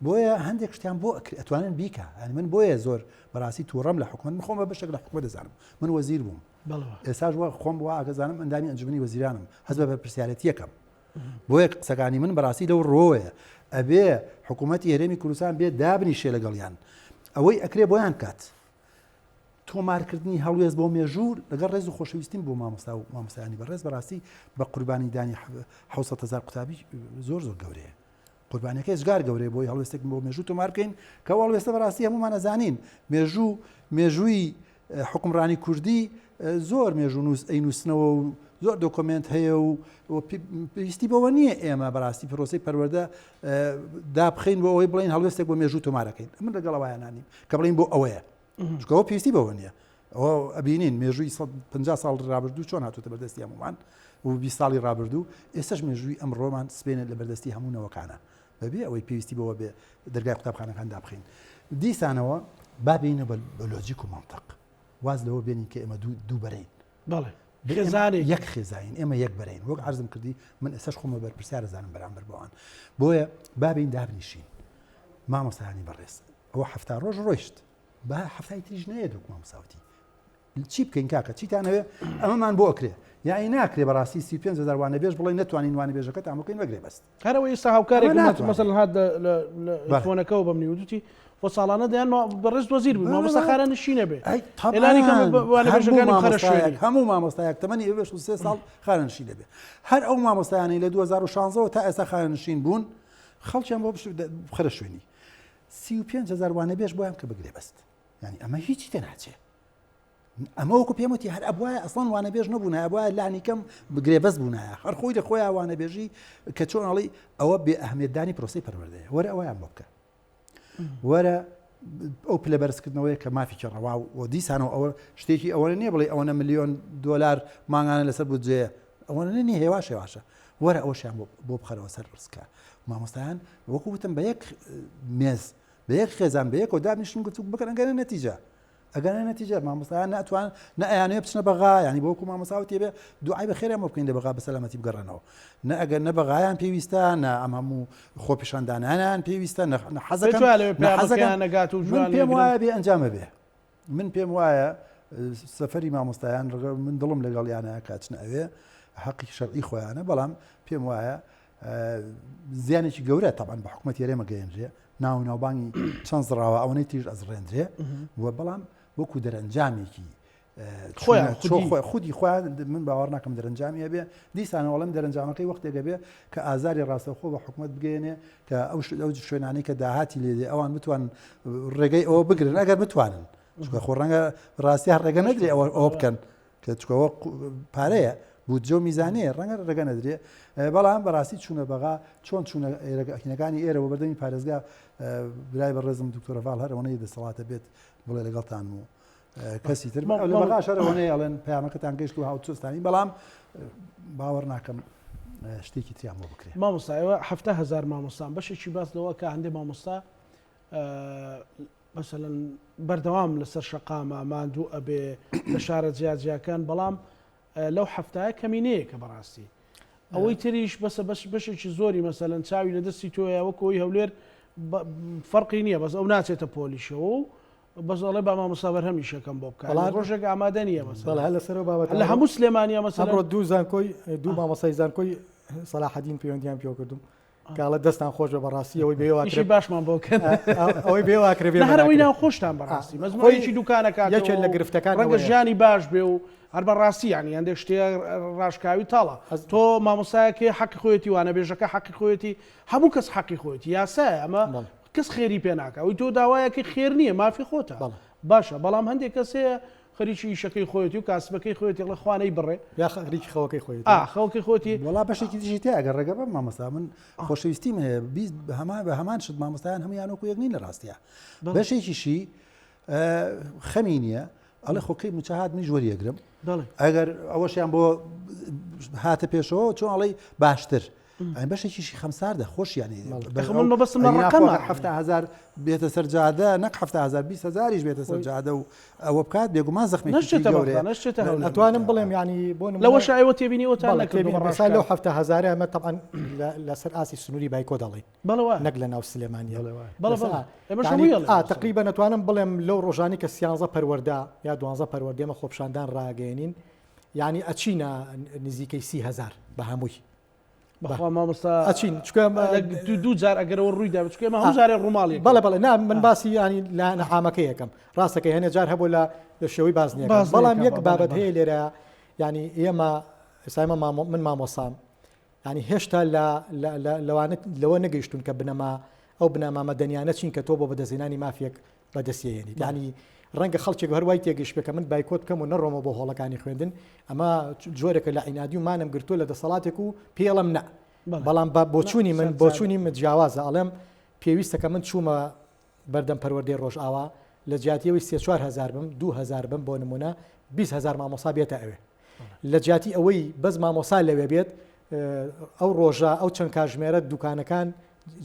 بۆیە هەندێک شتیان بۆ ئەتوانن بیکە ئەنی من بۆیە زۆر بەڕاستی تووڕەم لە حکومەت من خۆم بە بەشێک لە حکومەت دەزانم من وەزیر بووم ئێستاش خۆم بووە ئاگەزانم ئەندامی ئەنجومەنی وەزیرانم هەست بە پرسیارەتیەکەم بۆیە قسەکانی من بەڕاستی لەو ڕۆیە ئەبێ حکوومەتی هەرێمی کوردستان بێت دابنیشێ لەگەڵیان ئەوەی ئەکرێ بۆیان کات تۆمارکردنی هەڵوێز بۆ مێژوور لەگەڵ ڕێز و خۆشەویستیم بۆ مامۆستا و مامۆستایانی بەڕێز بەڕاستی بە قوربانی دانی 700,000 قوتابی زۆر گەورەیە قوربانەکە ێزگار گەورەیە بۆی هەڵوێستێک بۆ مێژوو تۆمار بکەین کە هەڵوێستە بەڕاستی هەمومان ئەزانین مێژووی حکومڕانی کوردی زۆر مێژوو ئەینووسنەوە و زۆر دۆکۆمنت هەیە و پێویستی بەوە نییە ئێمە بەڕاستی پرۆسی پەروەردە دابخین بۆ ئەوەی بڵین هەڵوێستێک بۆ مێژوو تۆمارەکەین من لەگەڵەوەیانانیم کە بڵین بۆ ئەوەیە چکەوە پێویستی بەوە نییە ئەوە ئەبینین مێژووی 50 ساڵ ڕابردوو چۆن هاتووتە بەردەستی هەمومان و 20 ساڵی ڕابردوو ئێستش مێژووی ئەمڕۆمان سبێنێت لە بەردەستی هەموو نەوەکانە بەبێ ئەوەی پێویستی بەوە بێ دەرگای قوتابخانەکان دابخین دیسانەوە بابینە بە لۆجیک و منطق واز لەوە بێنین کە ئێمە دوو بەرین بەڵێ یەک خێزانین ئێمە یەک بەرین وەک عەرزم کردی من ئێستاش خۆمە بەرپرسیارە زانم بەرامبەر بەوان بۆیە بابین دابنیشین مامۆستایانی بەڕێز ئەوە هەفتا ڕۆژ ڕۆیشت بە هەفتای تریش نەیە دووک مامۆساوتی چی بکەین کاکە چیتانەوێ ئەمەمان بۆ ئەکرێ یعنی ناکرێ بەڕاستی 35,000 وانەبێژ بڵێ نەتوانین وانەبێژەکە تامەکەین وەگرێ بەست هەرەوە ئێستا هاوکارێک مەسەڵەن هات لە فۆنەکەەوە بەمنی وتی بۆ ساڵانە دەیان بەڕێز وەزیر بوو مامۆستا خارە نشینە بێ ئێلانی وانەبێژەکانی خەرە شوێنی هەموو مامۆستایەک تەمەنی 23 ساڵ خارە نشین دەبێ هەر ئەو مامۆستایانی لە 2016 تا ئێستا خارە نشین بوون خەڵکیان بۆ خەرە شوێنی 35,000 وانەبێژ بۆیان کە بگرێ بەست ینی ئەمە هیچی تێ ناچێت ئەمە وەکو پێم وتی هەر ئەبوایە ئەسڵان وانەبێژ نەبوون ئەبوایە لانی کەم بگرێ بەست بوونایە هەر خۆی لە خۆیان وانەبێژی کە چۆنڵی ئەوە بێ ئەهمیێتدانی پرۆسی پەروەردەیە وەرە ئەویان بۆ بکە وەرە ئەو پلە بەرزکردنەوەی کە مافیکە ڕەوا و دیسانەوە ئەوە شتێکی ئەوەنە نییە بڵێ ئەوەنە $1,000,000 ماگانە لەسەر بودجەیە ئەوەنە نییە هێواشێواشە وەرە ئەوەشیان بۆ بخەرەوە سەر ڕسکە مامۆستایان وەکو وتم بە یەک مێز بە یەک خێزان بە یەک و دابنیشن گفتوگو بکەن ئەگەرە نەتیجە ئەگەر نەتیجە مامۆستایان ناتوان نەیانێ بچنە بەغا ینی بۆکو مامۆساوتی بێ دوعای بە خێرا بکەین لە بەغا بە سەلامەتی بگەڕێنەوە نە ئەگەر نە بەغایان پێویستە نە ئەم هەموو خۆپیشاندانانیان پێویستە من پێم وایە بێ ئەنجامە بێ من پێم وایە سەفەری مامۆستایان من دڵم لەگەڵیانە کاچنە ئەوێ حەقی شەرعی خۆیانە بەڵام پێم وایە زیانێکی گەورە تەبعاً بە حکوومەت ئێرێمە گەیەنرێ ناوبانگی چەند زراوە ئەوەی تیژ ئەزڕێنرێ وە بەڵام وەکو دەرەنجامێکی خودی خۆیان من باوەڕ ناکەم دەرەنجامیە بێ دیسانە وەڵام دەرەنجامەکەی وەختێکە بێ کە ئازاری ڕاستەوخۆ بە حکوومەت بگەێنێ کە ئەو شوێنانەی کە داهاتی لێدێ ئەوان بتوان ڕێگەی ئەوە بگرن ئەگەر بتوانن خۆ ڕەنگە ڕاستی هەر ڕێگە نەدرێ ئەوە بکەن کە چکەوە پارەیە بودجە و میزانەیە ڕەنگە ڕێگە نەدرێ بەڵام بەڕاستی چوونە بەغا چۆن چوونە ئەکینەکانی ئێرەوە بەردەمی پارێزگا برای بەڕێزم دکتۆرە ڤاڵ هەرەوەی دەسەڵاتە بێت بڵێ لەگەڵتان و کەسی تر لە بەغا شەرەوەی ئەڵێن پەیامەکەتان گەیشت و هاوچۆستانی بەڵام باوەڕ ناکەم شتێکی تریان بۆ بکرێت مامۆستایەوە 70,000 مامۆستان بەشێکی باسەوە کە هەندێک مامۆستا مثلەن بەردەوام لەسەر شەقامە ماندوو ئەبێ لە شارە جیاجیاکان بەڵام لەو هەفتایە کەمینەیە کە بەڕاستی ئەوەی تریش بەشێکی زۆری مەسەلەن چاوی لە دەستی تۆیە وەکەوەی هەولێر فەرقی نییە بەس ئەو ناچێتە پۆلیشەوە و بەزڵێ با مامۆستا بەرهەمی شەکەم بۆ بکات ڕۆژێک ئامادە نییە لە هەموو سلێمانیا مەسەڵ دوو زانکۆی دوو مامۆستای زانکۆی سەلاحەدین پەیوەندیان پێ کردم کاڵە دەستان خۆش بە بەڕاستی ئەوەی بێوە باشمان بۆکەن ئەوەی بێواکرێ هەرەوەی ناو خۆشتان بەڕاستی مەزمۆیەکی دوکانەکە یەکێک لە گرفتەکان ڕەنگە ژیانی باش بێ و هەر بەڕاستی ینی هەندێک شتێ ڕاشکاوی تاڵە تۆ مامۆستایەکی حەقی خۆیەتی وانە بێژەکە حەقی خۆیەتی هەموو کەس حەقی خۆیەتی یاسایە ئەمە کەس خێری پێ ناکە ئەوی تۆ داوایەکی خێر نییە مافی خۆتە باشە بەڵام هەندێک کەسەیە خەریکی ئیشەکەی خۆیەتی و کاسبەکەی خۆیەتی لە خوانەی بڕێ یا خەریکی خەوەکەی خۆیەتی خەڵکی خۆتی وڵا بەشێکی دیژی تێ ئەگەر ڕێگە بە مامۆستا من خۆشەویستیم هەیە بە هەمان شت مامۆستایان هەمویان وەکو یەک نین لە ڕاستیە بەشێکیشی خەمی نییە ئەڵێ خۆکەی مچەهات من ژوەریەگرم ئەگەر ئەوەشیان بۆ هاتە پێشەوە چۆن ئەڵێ باشتر بەشێکیشی خەمساردە خۆشیانی بەستم ڕقەمە 70,000 بێتە سەر جادە نەک 70,000 20,000 بێتە سەر جادە و ئەوە بکات بێگومان زەخمێکی ئەتوانم بڵێم ینی بۆ لەوە شایوە تێبینیەوەتان لەو 70,000 ئەمە طبعاً لەسەر ئاسی سنووری بایکۆ دەڵێ نەک لە ناو سلێمانیە تقریبا نەتوانم بڵێم لەو ڕۆژانی کە 13 پەروەردە یا 12 پەروەردەمە خۆپشاندان ڕاگەێنین ینی ئەچینە نزیکەی 30,000 بە هەمووی بەخوا مامۆستا ئەچین دوو جار ئەگەرەوە ڕوویدا بچکە ئێمە هەموو جارێ ڕووماڵی بەڵێ نا من باسی ینی لە نەحامەکە یەکەم ڕاستەکەی هەنێ جار هەبوو لە شێوەی بازنیەکە بەڵام یەک بابەت هەیە لێرە ینی ئێمە ئێستا من مامۆسام ینی هێشتا لەوە نەگەیشتون کە بنەما ئەو بنەما مەدەنیانە چین کە تۆ بۆ بەدەستهێنانی مافیەک بەدەستێنیت ینی ڕەنگە خەڵکێک هەروای تێگەشت بکە من بایکۆت بکەم و نەڕۆمە بۆ هۆڵەکانی خوێندن ئەمە جۆرێکە لە عینادی و مانم گرتووە لە دەسەڵاتێک و پێڵم نە بەڵام بۆچوونی من بۆچوونی جیاوازە ئەڵێم پێویستەکە من چوومە بەردەم پەروەردەی ڕۆژئاوا لە جیاتیەوەی 3-4 بم 2,000 بم بۆ نمونە 20,000 مامۆسا بێتە ئەوێ لە جیاتی ئەوەی بەس مامۆسا لەوێ بێت ئەو ڕۆژە ئەو چەند کاژمێرە دوکانەکان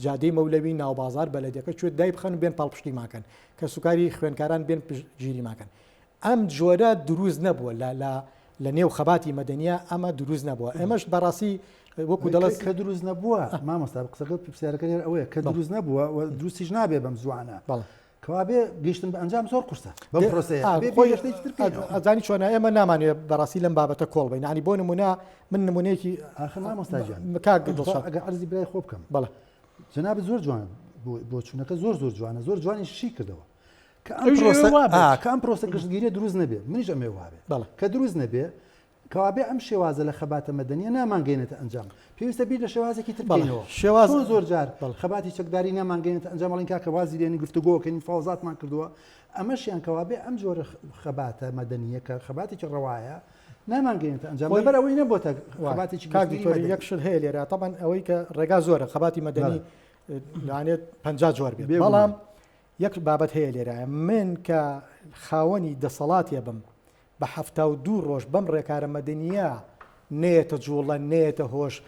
جادەی مەولەوی ناوبازار بەلەدەکە کوێت دای بخەن بێن پاڵپشتی ماکەن کە سوکاری خوێنکاران بێن گیری ماکەن ئەم جۆرە دروست نەبووە لە نێو خەباتی مەدەنیە ئەمە دروست نەبووە ئێمەش بەڕاستی وەکو دەڵێت کە دروست نەبووە مامۆستا قسەکە پرسیارەکە ئەوەیە کە دروست نەبووە دروستیش نابێ بەم زوانە کەوابێ گەیشتن بە ئەنجام زۆر قورسە بەم پرۆسەیەزانی چۆنە ئێمە نامانوێت بەڕاستی لەم بابەتە کۆڵ بین ینی بۆ نمونە من نمونەیەکی ئەگە عەرزی برای خۆ بکەم بەڵێ جەنابەت زۆر جوان بۆ چوونەکە زۆر جوانە زۆر جوانی شی کردەوە کە ئەم پرۆسە گشتگیری دروست نەبێ منیش ئەمێ وابێ کە دروست نەبێ کەوابێ ئەم شێوازە لە خەباتە مەدەنیە نامانگەێنێتە ئەنجام پێویستە بیر لە شێوازێکی تربڵێنەوە شێواز زۆر جار خەباتی چەکداری نامانگەێنێتە ئەنجامڵین کاکە وازی لێنی گفتوگۆکەین فاوزاتمان کردووە ئەمەشیان کەوابێ ئەم جۆرە خەباتە مەدەنیە کە خەباتێکی ڕەوایە نامانگەێنێتە ئەنجام لەبەر ئەوەی نەبووە خەباتێکی یەکشت هەیە لێرە تەبەن ئەوەی کە ڕێگا زۆرە خەباتی مەدەنی لەوانێت 50 جوار بێت بەڵام یەک بابەت هەیە لێرە من کە خاوەنی دەسەڵاتێ بم بە 72 ڕۆژ بەم ڕێکارە مەدەنیە نێتە جوڵە نێتە هۆش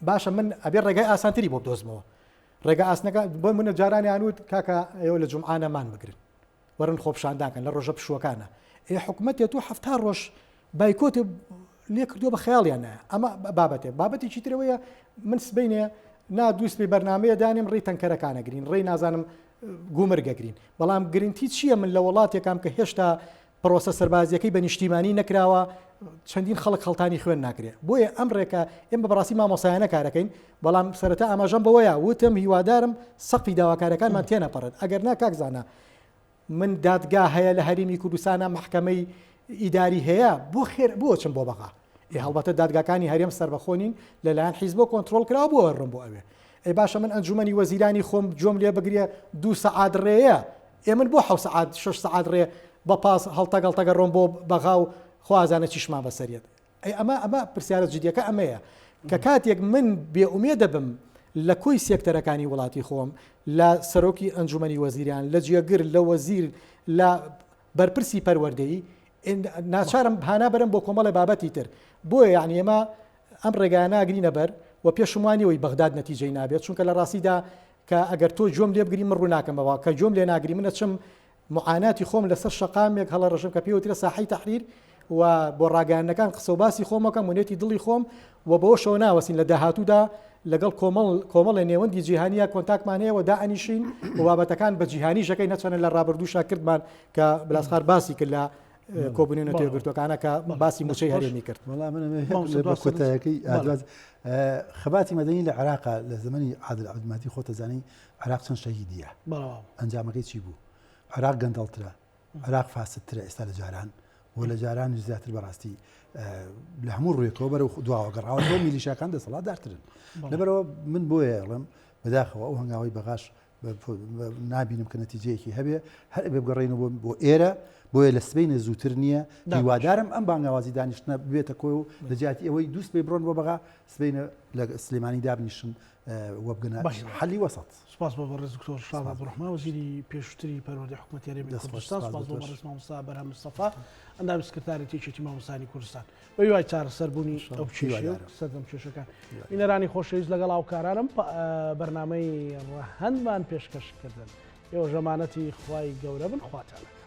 باشە من ئەبێ ڕێگای ئاسانتری بۆ بدۆزمەوە ڕێگە ئاسنەکە بۆ منە جارانی ئانوت کاکە ئێوە لە جومعانەمان بگرن وەرن خۆپشاندانکەن لە ڕۆژە پشوەکانە حکوومەتێت و 70 ڕۆژ بایکۆتێ لێ کردووە بە خەیاڵیان نایە ئەمە بابەتێکی ترەوەیە من سبینێ نادووسپی بەرنمەیە دانیم ڕێی تەنکەرەکانەگرین ڕێی نازانم گومرگەگرین بەڵام گرنگی چییە من لە وڵاتێکام کە هێشتا پرۆسە سەربازیەکەی بە نیشتیمانی نەکراوە چەندین خەڵک خەڵتانی خوێن ناکرێت بۆیە ئەم ڕێکە ئێمە بەڕاستی مامۆسایانە کارەکەین بەڵام سەرەتا ئاماژەم بەوەیە وتم هیوادارم سەقفی داواکارەکانمان تێنەپەڕێت ئەگەر نا کاکزانە من دادگا هەیە لە هەرێمی کوردستانە محکەمەی ئیداری هەیە بۆ خێر بۆ چم بۆ بەغا هەڵبەتە دادگاکانی هەرێم سەربەخۆنین لەلایەن حیزب کۆنتترۆل کرا بۆ ڕم بۆ ئەوێ ئەی باشە من ئەنجومەنی وەزیرانی خۆم جۆم لێ بگرێ 2 سەعات ڕێیە من بۆ 7 سەعات 6 سەعات ڕێ بە پاس هەڵتەگەڵتەگە ڕۆم بۆ بەغا و خوازانە چیشمان بەسەریت ئەمە پرسیارە جدیەکە ئەمەیە کە کاتێک من بێئومێ دەبم لە کۆی سێکتەرەکانی وڵاتی خۆم لە سەرۆکی ئەنجومەنی وەزیران لە جێگر لە وەزیر لە بەرپرسی پەروەردەیی ناچارم هانا بەرم بۆ کۆمەڵی بابەتی تر بۆیە یعنی ئێمە ئەم ڕێگایانە ئاگرینە بەر و پێشمانیەوەی بەغداد نەتیجەی نابێت چونکە لە ڕاستیدا کە ئەگەر تۆ جۆم لێ بگری من ڕوو ناکەمەوە کە جۆم لێ ناگری منە چم معاناتی خۆم لەسەر شقامێک هەڵە ڕژم کە پێوترە ساحەی تەحریر و بۆ ڕاگەیاندنەکان قسە و باسی خۆمەکەم منێتی دڵی خۆم و بەوە شەو ناوەسین لە داهاتوودا لەگەڵ کۆمەڵی نێوەندی جیهانیە کۆنتاکمان هەیە و دائەنیشین و بابەتەکان بە جیهانی ژەکەی نەچەنە لە ڕابردووشا کردمان کە بلاسخار باسی کرد لە کۆبوونێنە تێگرتوەکانە کە باسی موچەی هەرێمی کرد کۆتایەکەی خەباتی مەدەنی لە عێراقا لە زمانی عادل عەبدولمەجید خۆتە زانی عێراق چەند شەهیدیە ئەنجامەکەی چی بوو عێراق گەندەڵترە عێراق فاسدترە ئێستا لە جاران و لە جاران زیاتر بەڕاستی لە هەموو ڕوویەکەوە بەرەو دواوە گەڕاوە بۆ میلیشیاکان دەسەڵاتدارترن لەبەرەوە من بۆیە ئەڵێم بەداخەوە ئەو هەنگاوی بەغاش نابینم کە نەتیجەیەکی هەبێ هەر بێ بگەڕێنەوە بۆ ئێرە بۆیە لە سبەینە زووتر نییە هیوادارم ئەم بانگاوازی دانیشتنە بێتە کۆی و لە جیاتی ئەوەی دووست پێی بڕۆن بۆ بەغا سبەینە لە سلێمانی دابنیشن وەبگەنە حەلی وەسەط سپاس بۆ بەڕێز دکتۆر شاد عەبدوڕەحمان وەزیری پێشووتری پەروەردەی حکوومەتی هەرێمی کوردستان سپاس بۆ بەڕێز مامۆستا بەرهەم مستەفا ئەندامی سکرتارەتی یەکێتی مامۆستانی کوردستان بە هیوای چارەسەربوونی ئەو سەردەم کێشەکان بینەرانی خۆشەویست لەگەڵ هاوکارانم بەرنامەی ڕەهەندمان پێشکەشکردن ئێوە ژەمانەتی خوای گەورە بن خواتانە